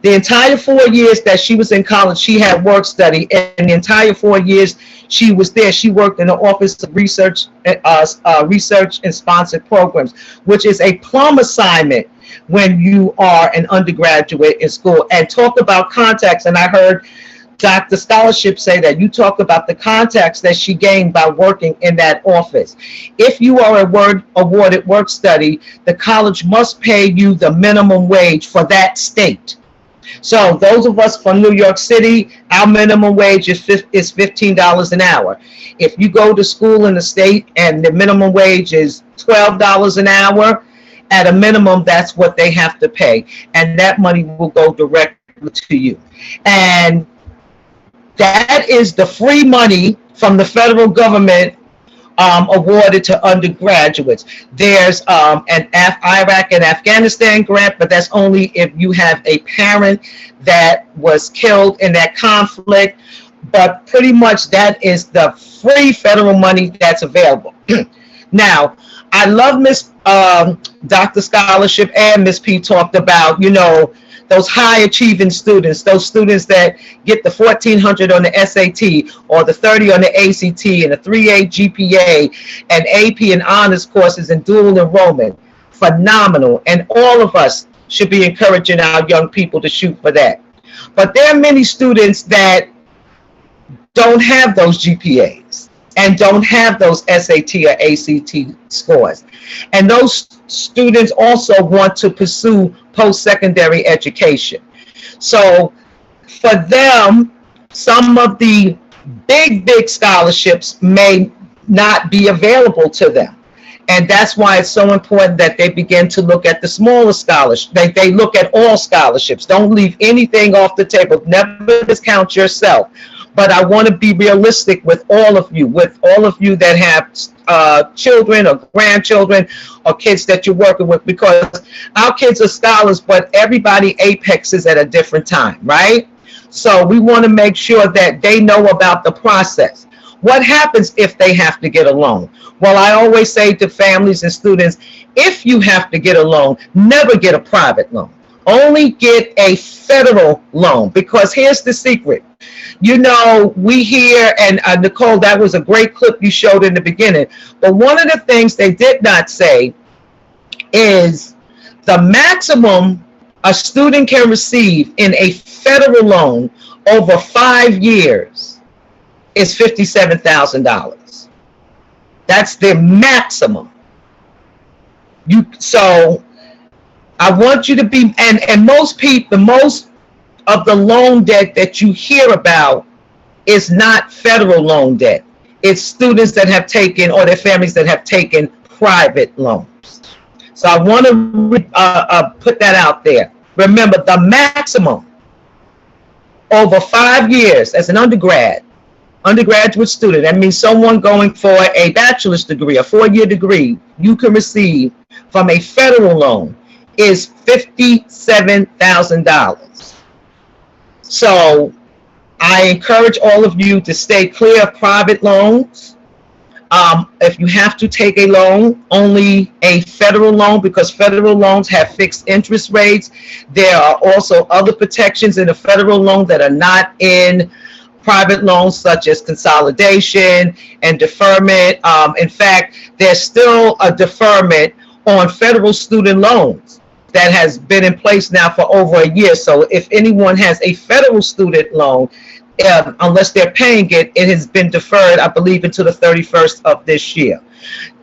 The entire 4 years that she was in college, she had work study, and the entire 4 years she was there, she worked in the Office of Research and Sponsored Programs, which is a plum assignment when you are an undergraduate in school. And talk about contacts, and I heard Dr. Scholarship say that you talk about the contacts that she gained by working in that office. If you are awarded work study, the college must pay you the minimum wage for that state. So those of us from New York City, our minimum wage is $15 an hour. If you go to school in the state and the minimum wage is $12 an hour, at a minimum, that's what they have to pay. And that money will go directly to you. And that is the free money from the federal government awarded to undergraduates. There's an Iraq and Afghanistan grant, but that's only if you have a parent that was killed in that conflict. But pretty much that is the free federal money that's available. Now, I love Dr. Scholarship and Ms. P talked about, those high achieving students, those students that get the 1400 on the SAT or the 30 on the ACT and a 3.8 GPA and AP and honors courses and dual enrollment. Phenomenal. And all of us should be encouraging our young people to shoot for that. But there are many students that don't have those GPAs. and don't have those SAT or ACT scores. And those students also want to pursue post-secondary education. So for them, some of the big scholarships may not be available to them. And that's why it's so important that they begin to look at the smaller scholarships. They look at all scholarships. Don't leave anything off the table. Never discount yourself. But I want to be realistic with all of you that have children or grandchildren or kids that you're working with, because our kids are scholars, but everybody apexes at a different time, right? So we want to make sure that they know about the process. What happens if they have to get a loan? Well, I always say to families and students, if you have to get a loan, never get a private loan. Only get a federal loan, because here's the secret. You know, we hear, and Nicole, that was a great clip you showed in the beginning, but one of the things they did not say is the maximum a student can receive in a federal loan over 5 years is $57,000. That's the maximum. So I want you to be, and most people, most of the loan debt that you hear about is not federal loan debt. It's students that have taken, or their families that have taken, private loans. So I want to put that out there. Remember, the maximum over 5 years as an undergraduate student, that means someone going for a bachelor's degree, a 4-year degree, you can receive from a federal loan is $57,000. So I encourage all of you to stay clear of private loans. If you have to take a loan, only a federal loan, because federal loans have fixed interest rates. There are also other protections in a federal loan that are not in private loans, such as consolidation and deferment. In fact, there's still a deferment on federal student loans that has been in place now for over a year. So if anyone has a federal student loan, unless they're paying it, it has been deferred, I believe, until the 31st of this year.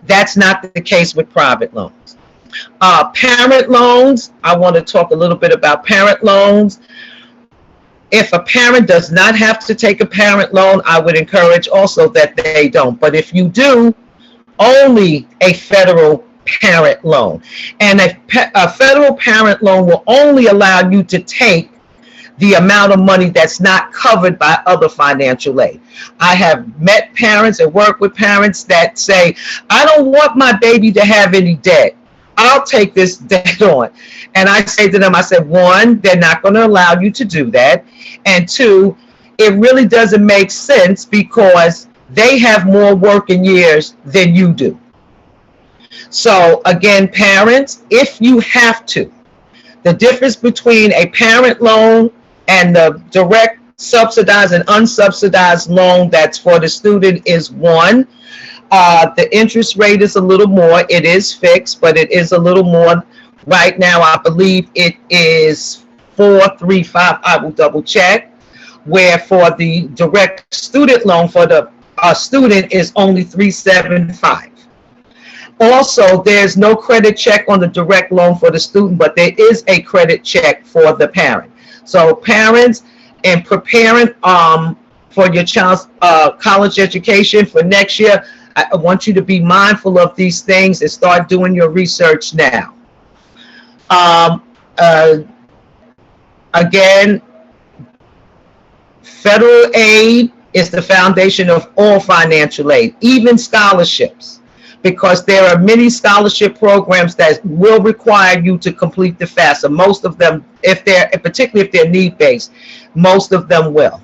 That's not the case with private loans. Parent loans, I want to talk a little bit about parent loans. If a parent does not have to take a parent loan, I would encourage also that they don't. But if you do, only a federal parent loan. And a federal parent loan will only allow you to take the amount of money that's not covered by other financial aid. I have met parents and worked with parents that say, I don't want my baby to have any debt. I'll take this debt on. And I say to them, I said, one, they're not going to allow you to do that. And two, it really doesn't make sense because they have more working years than you do. So again, parents, if you have to, the difference between a parent loan and the direct subsidized and unsubsidized loan that's for the student is one, the interest rate is a little more. It is fixed, but it is a little more. Right now, I believe it is 4.35. I will double check. Where for the direct student loan for the student is only 3.75. Also, there's no credit check on the direct loan for the student, but there is a credit check for the parent. So parents, in preparing for your child's college education for next year, I want you to be mindful of these things and start doing your research now. Again, federal aid is the foundation of all financial aid, even scholarships, because there are many scholarship programs that will require you to complete the FAFSA. Most of them, particularly if they're need-based, most of them will.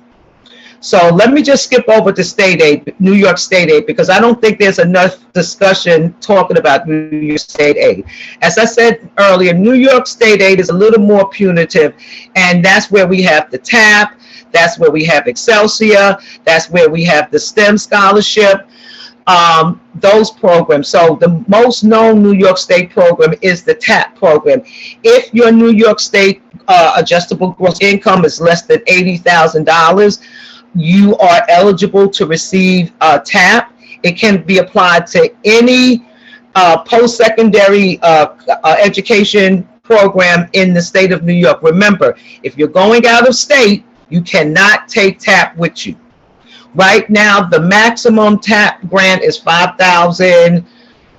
So let me just skip over to state aid, New York State aid, because I don't think there's enough discussion talking about New York State aid. As I said earlier, New York State aid is a little more punitive, and that's where we have the TAP, that's where we have Excelsior, that's where we have the STEM scholarship, those programs. So the most known New York State program is the TAP program. If your New York State adjustable gross income is less than $80,000, you are eligible to receive TAP. It can be applied to any post-secondary education program in the state of New York. Remember, if you're going out of state, you cannot take TAP with you. Right now, the maximum TAP grant is $5,000.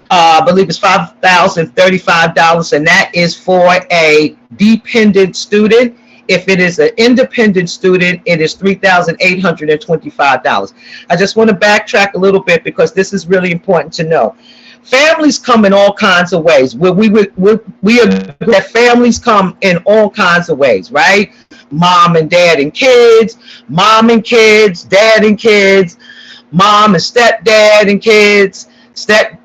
I believe it's $5,035, and that is for a dependent student. If it is an independent student, it is $3,825. I just want to backtrack a little bit because this is really important to know. Families come in all kinds of ways. We that families come in all kinds of ways, right? Mom and dad and kids, mom and kids, dad and kids, mom and stepdad and kids, stepmom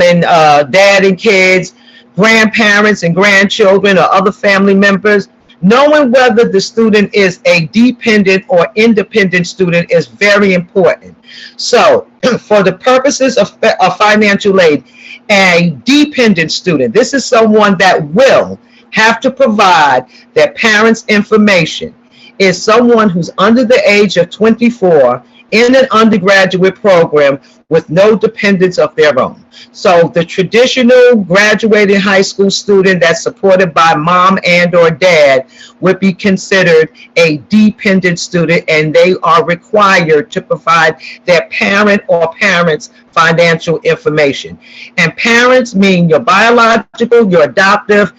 and dad and kids, grandparents and grandchildren or other family members. Knowing whether the student is a dependent or independent student is very important. So for the purposes of financial aid, a dependent student, this is someone that will have to provide their parents' information, is someone who's under the age of 24 in an undergraduate program with no dependents of their own. So the traditional graduating high school student that's supported by mom and or dad would be considered a dependent student, and they are required to provide their parent or parents' financial information. And parents mean your biological, your adoptive,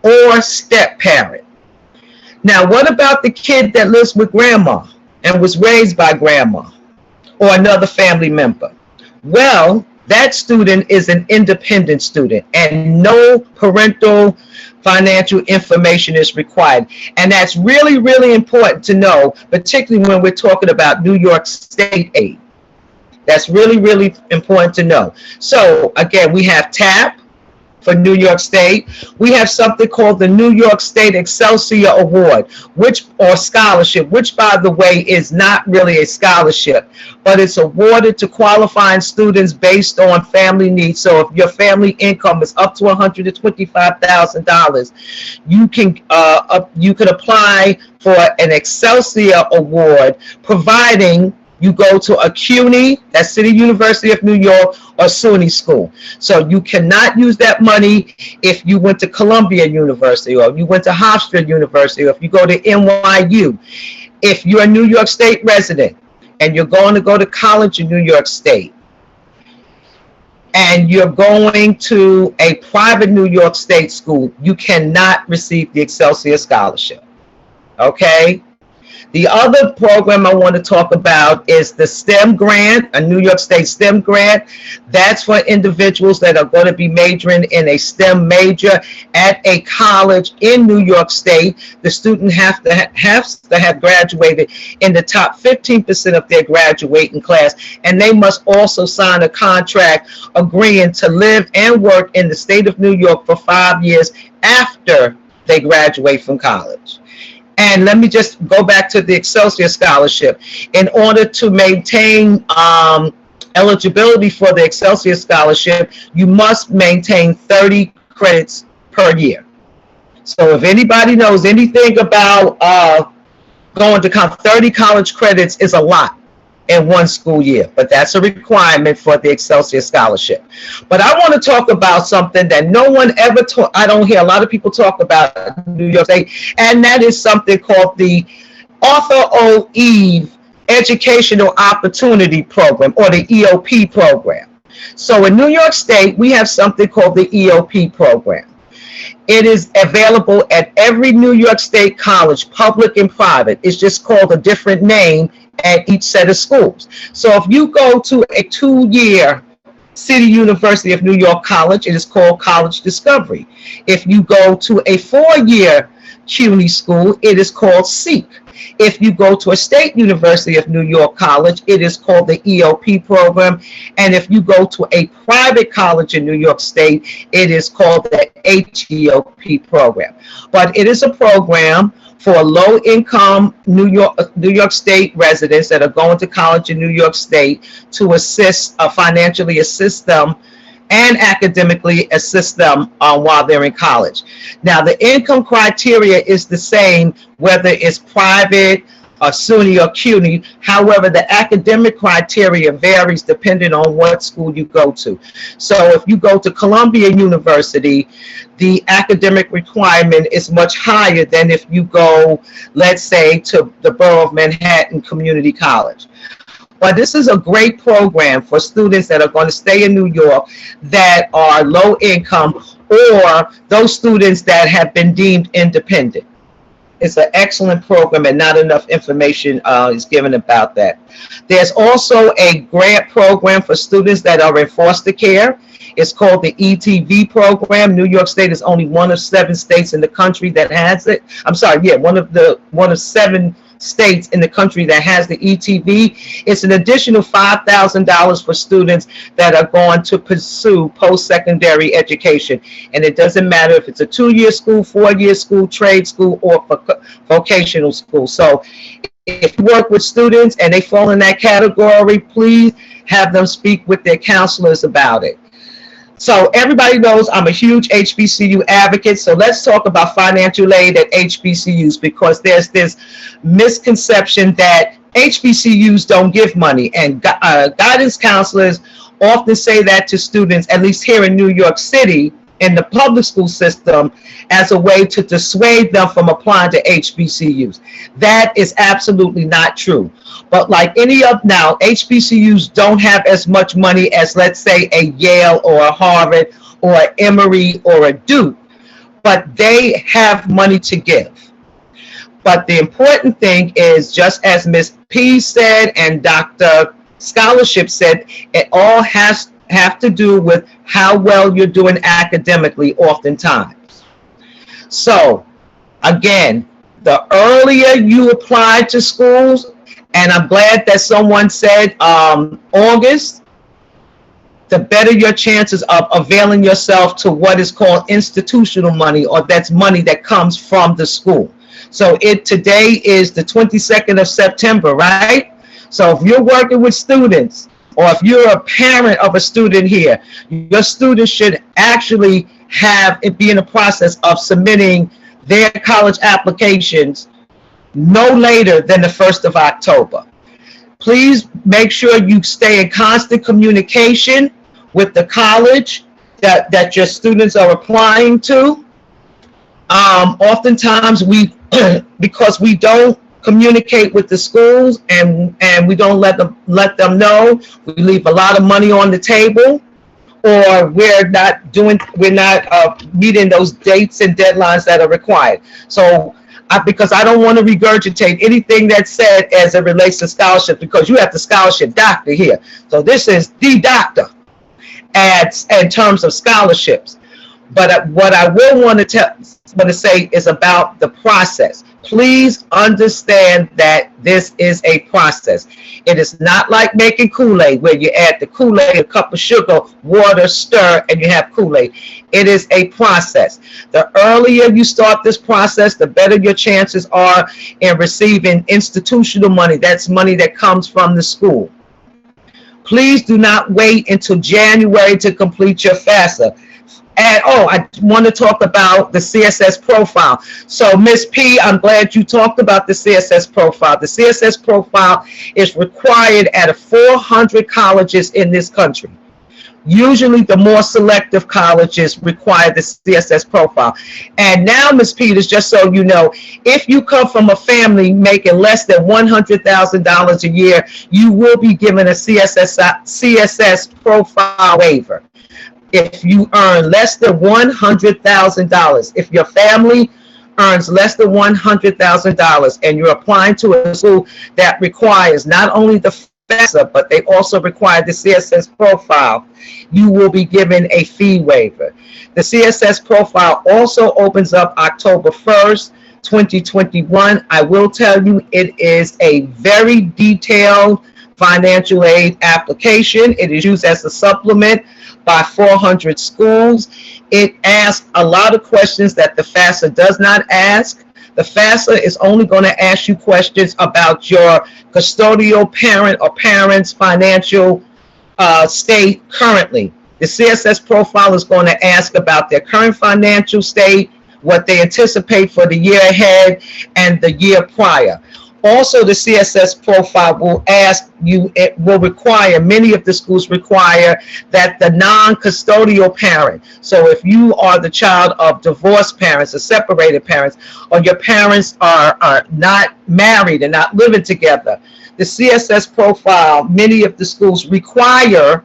or step parent. Now, what about the kid that lives with grandma and was raised by grandma or another family member? Well, that student is an independent student and no parental financial information is required. And that's really, really important to know, particularly when we're talking about New York State aid. That's really, really important to know. So again, we have TAP for New York State. We have something called the New York State Excelsior Award, or scholarship, which by the way is not really a scholarship, but it's awarded to qualifying students based on family needs. So if your family income is up to $125,000, you can apply for an Excelsior Award, providing you go to a CUNY, that's City University of New York, or SUNY school. So you cannot use that money if you went to Columbia University, or you went to Hofstra University, or if you go to NYU. If you're a New York State resident and you're going to go to college in New York State, and you're going to a private New York State school, you cannot receive the Excelsior Scholarship. Okay? The other program I want to talk about is the STEM grant, a New York State STEM grant. That's for individuals that are going to be majoring in a STEM major at a college in New York State. The student has to have graduated in the top 15% of their graduating class, and they must also sign a contract agreeing to live and work in the state of New York for 5 years after they graduate from college. And let me just go back to the Excelsior Scholarship. In order to maintain eligibility for the Excelsior Scholarship, you must maintain 30 credits per year. So if anybody knows anything about going to college, 30 college credits is a lot in one school year, but that's a requirement for the Excelsior Scholarship. But I want to talk about something that no one ever I don't hear a lot of people talk about in New York State, and that is something called the Arthur O. Eve Educational Opportunity Program, or the EOP program. So in New York State, we have something called the EOP program. It is available at every New York State college, public and private. It's just called a different name at each set of schools. So if you go to a 2-year City University of New York college, it is called College Discovery. If you go to a 4-year CUNY school, it is called SEEK. If you go to a State University of New York college, it is called the EOP program. And if you go to a private college in New York State, it is called the HEOP program. But it is a program for low-income New York State residents that are going to college in New York State to financially assist them and academically assist them while they're in college. Now, the income criteria is the same whether it's private, SUNY or CUNY. However, the academic criteria varies depending on what school you go to. So if you go to Columbia University, the academic requirement is much higher than if you go, let's say, to the Borough of Manhattan Community College. But this is a great program for students that are going to stay in New York that are low income, or those students that have been deemed independent. It's an excellent program, and not enough information is given about that. There's also a grant program for students that are in foster care. It's called the ETV program. New York State is only one of 7 states in the country that has it. I'm sorry, yeah, one of 7 states in the country that has the ETV. It's an additional $5,000 for students that are going to pursue post-secondary education. And it doesn't matter if it's a 2-year school, 4-year school, trade school, or vocational school. So if you work with students and they fall in that category, please have them speak with their counselors about it. So everybody knows I'm a huge HBCU advocate. So let's talk about financial aid at HBCUs, because there's this misconception that HBCUs don't give money, and guidance counselors often say that to students, at least here in New York City, in the public school system, as a way to dissuade them from applying to HBCUs. That is absolutely not true. But like any of now, HBCUs don't have as much money as, let's say, a Yale or a Harvard or an Emory or a Duke, but they have money to give. But the important thing is, just as Ms. P said and Dr. Scholarship said, it all have to do with how well you're doing academically oftentimes. So again, the earlier you apply to schools, and I'm glad that someone said August, the better your chances of availing yourself to what is called institutional money, or that's money that comes from the school. So today is the 22nd of September, right? So if you're working with students, or if you're a parent of a student here, your student should actually be in the process of submitting their college applications no later than the 1st of October. Please make sure you stay in constant communication with the college that your students are applying to. Oftentimes because we don't communicate with the schools and we don't let them know, we leave a lot of money on the table, or we're not meeting those dates and deadlines that are required. So because I don't want to regurgitate anything that's said as it relates to scholarship, because you have the scholarship doctor here. So this is the doctor in terms of scholarships. But what I will want to say is about the process. Please understand that this is a process. It is not like making Kool-Aid, where you add the Kool-Aid, a cup of sugar, water, stir, and you have Kool-Aid. It is a process. The earlier you start this process, the better your chances are in receiving institutional money. That's money that comes from the school. Please do not wait until January to complete your FAFSA. And I want to talk about the CSS profile. So Ms. P, I'm glad you talked about the CSS profile. The CSS profile is required at 400 colleges in this country. Usually the more selective colleges require the CSS profile. And now, Ms. Peters, just so you know, if you come from a family making less than $100,000 a year, you will be given a CSS profile waiver. If you earn less than $100,000, if your family earns less than $100,000 and you're applying to a school that requires not only the FAFSA, but they also require the CSS profile, you will be given a fee waiver. The CSS profile also opens up October 1st, 2021. I will tell you, it is a very detailed financial aid application. It is used as a supplement by 400 schools. It asks a lot of questions that the FAFSA does not ask. The FAFSA is only going to ask you questions about your custodial parent or parents' financial state currently. The CSS profile is going to ask about their current financial state, what they anticipate for the year ahead and the year prior. Also, the CSS profile will ask you, it will require, many of the schools require that the non-custodial parent, so if you are the child of divorced parents or separated parents, or your parents are not married and not living together, the CSS profile, many of the schools require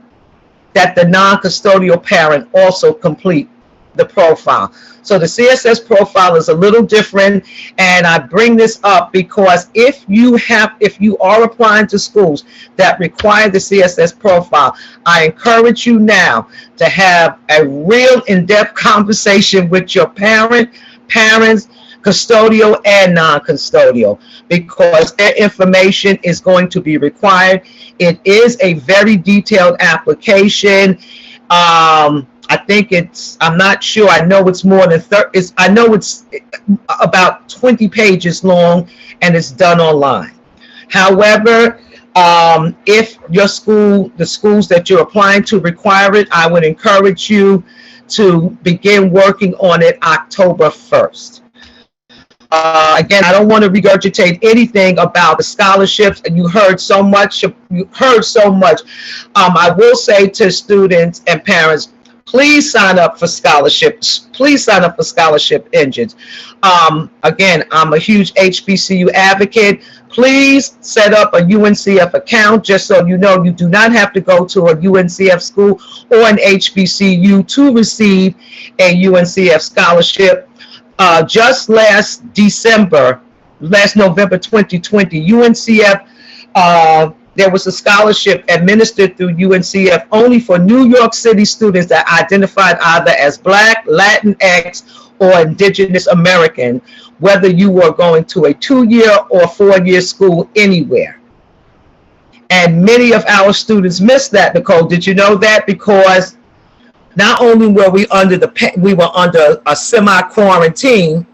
that the non-custodial parent also complete the profile. So the CSS profile is a little different, and I bring this up because if you are applying to schools that require the CSS profile, I encourage you now to have a real in-depth conversation with your parents, custodial and non-custodial, because their information is going to be required. It is a very detailed application. I think I'm not sure. I know it's more than 30. I know it's about 20 pages long, and it's done online. However, if your school, the schools that you're applying to require it, I would encourage you to begin working on it October 1st. Again, I don't want to regurgitate anything about the scholarships, and you heard so much. I will say to students and parents, please sign up for scholarships. Please sign up for scholarship engines. Again, I'm a huge HBCU advocate. Please set up a UNCF account, just so you know you do not have to go to a UNCF school or an HBCU to receive a UNCF scholarship. Just last November 2020, UNCF, there was a scholarship administered through UNCF only for New York City students that identified either as Black, Latinx, or Indigenous American, whether you were going to a 2-year or 4-year school anywhere. And many of our students missed that, Nicole. Did you know that? Because not only were we under a semi-quarantine,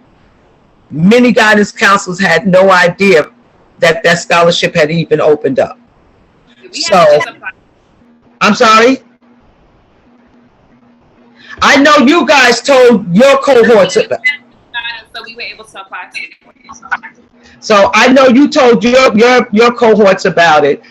many guidance counselors had no idea that that scholarship had even opened up. So, I'm sorry? I know you guys told your cohorts about it. So we were able to apply to it. So I know you told your cohorts about it,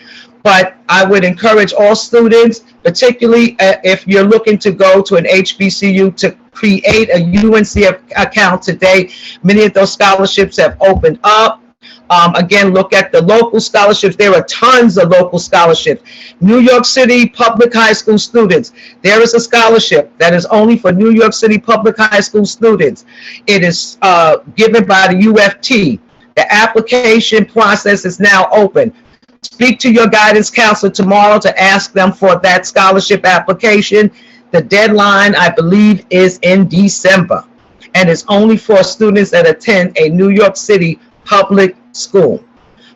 but I would encourage all students, particularly if you're looking to go to an HBCU, to create a UNCF account today. Many of those scholarships have opened up. Again, look at the local scholarships. There are tons of local scholarships. New York City public high school students. There is a scholarship that is only for New York City public high school students. It is given by the UFT. The application process is now open. Speak to your guidance counselor tomorrow to ask them for that scholarship application. The deadline, I believe, is in December, and it's only for students that attend a New York City public school.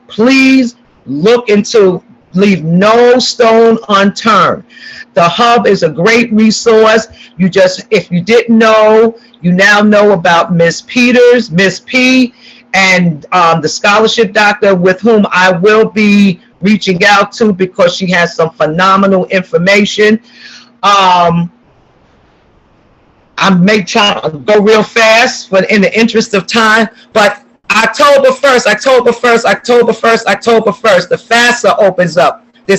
Please look into, leave no stone unturned. The hub is a great resource. If you didn't know, you now know about Ms. Peters, Ms. P, and the scholarship doctor, with whom I will be reaching out to because she has some phenomenal information. I may try to go real fast, but in the interest of time, but October 1st, the FAFSA opens up. The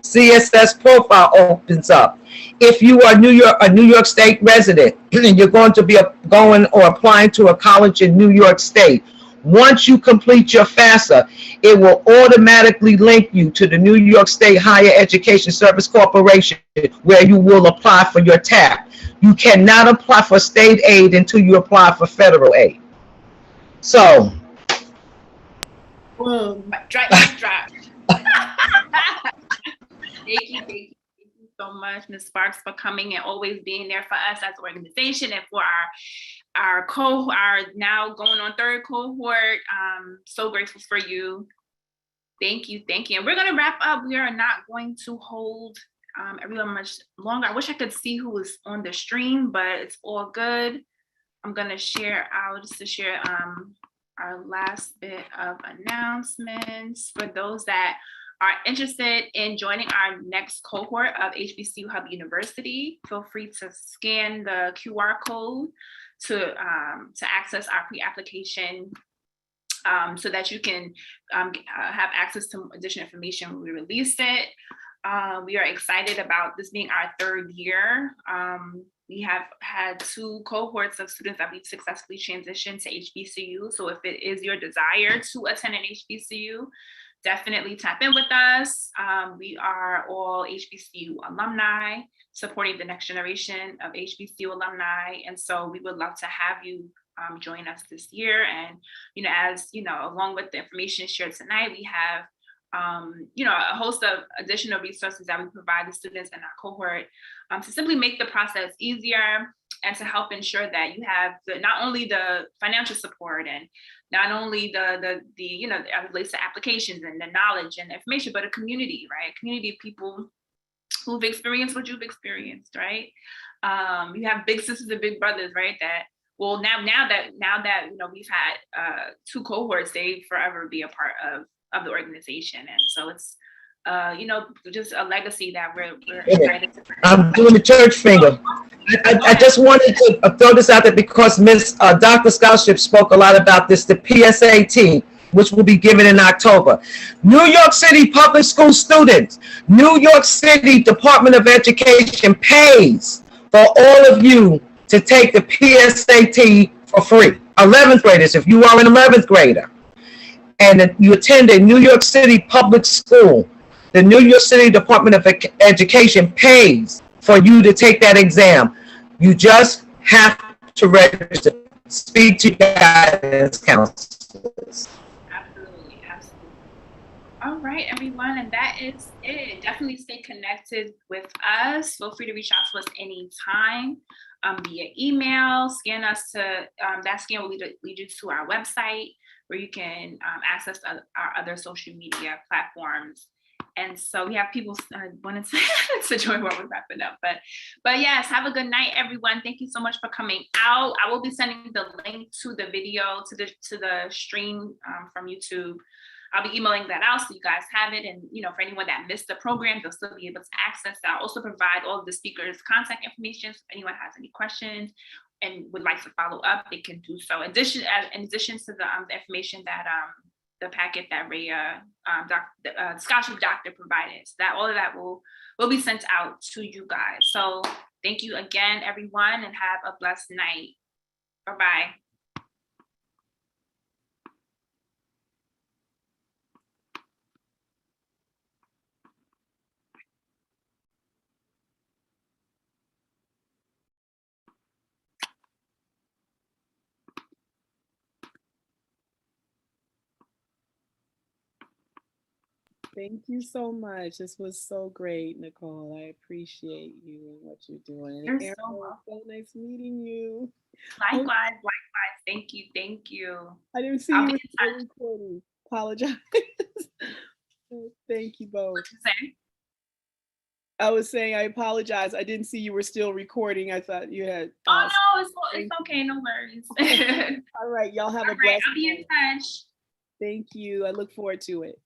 CSS profile opens up. If you are a New York State resident and you're going to be going or applying to a college in New York State, once you complete your FAFSA, it will automatically link you to the New York State Higher Education Service Corporation, where you will apply for your TAP. You cannot apply for state aid until you apply for federal aid. So, boom, drop. Thank you so much, Ms. Sparks, for coming and always being there for us as an organization and for our now going on third cohort. So grateful for you. Thank you. And we're gonna wrap up. We are not going to hold everyone much longer. I wish I could see who was on the stream, but it's all good. I'm gonna share our last bit of announcements. For those that are interested in joining our next cohort of HBCU Hub University, feel free to scan the QR code to access our pre-application so that you can have access to additional information when we release it. We are excited about this being our 3rd year. We have had 2 cohorts of students that we've successfully transitioned to HBCU. So if it is your desire to attend an HBCU, definitely tap in with us. We are all HBCU alumni, supporting the next generation of HBCU alumni. And so we would love to have you join us this year. And, as along with the information shared tonight, we have a host of additional resources that we provide the students in our cohort to simply make the process easier and to help ensure that you have not only the financial support and not only the as it relates to applications and the knowledge and the information, but a community, right? A community of people who've experienced what you've experienced, right? You have big sisters and big brothers, right? That well, now that we've had 2 cohorts, they forever be a part of the organization, and so it's just a legacy that we're excited to. I'm doing the church finger. I just wanted to throw this out there because Miss Dr. Scholarship spoke a lot about this, the PSAT, which will be given in October. New York City public school students, New York City Department of Education pays for all of you to take the PSAT for free. 11th graders, if you are an 11th grader, and you attend a New York City public school, the New York City Department of Education pays for you to take that exam. You just have to register. Speak to guidance counselors. Absolutely. All right, everyone, and that is it. Definitely stay connected with us. Feel free to reach out to us anytime via email. Scan us to that scan will lead you to our website where you can access our other social media platforms. And so we have people wanting to join while we're wrapping up. But yes, have a good night, everyone. Thank you so much for coming out. I will be sending the link to the video, to the stream from YouTube. I'll be emailing that out so you guys have it. And for anyone that missed the program, they'll still be able to access that. I'll also provide all of the speakers' contact information. So if anyone has any questions and would like to follow up, they can do so. In addition to the information that the packet that Rhea, the scholarship doctor provided, so that all of that will be sent out to you guys. So thank you again, everyone, and have a blessed night. Bye-bye. Thank you so much. This was so great, Nicole. I appreciate you and what you're doing. You're Aaron, so welcome. so nice meeting you. Likewise. Thank you. I didn't see you were still recording. Apologize. Thank you both. What you say? I was saying I apologize. I didn't see you were still recording. I thought you had. Oh no, it's okay. No worries. All right, y'all have a All right, blessed I'll be in night. touch. Thank you. I look forward to it.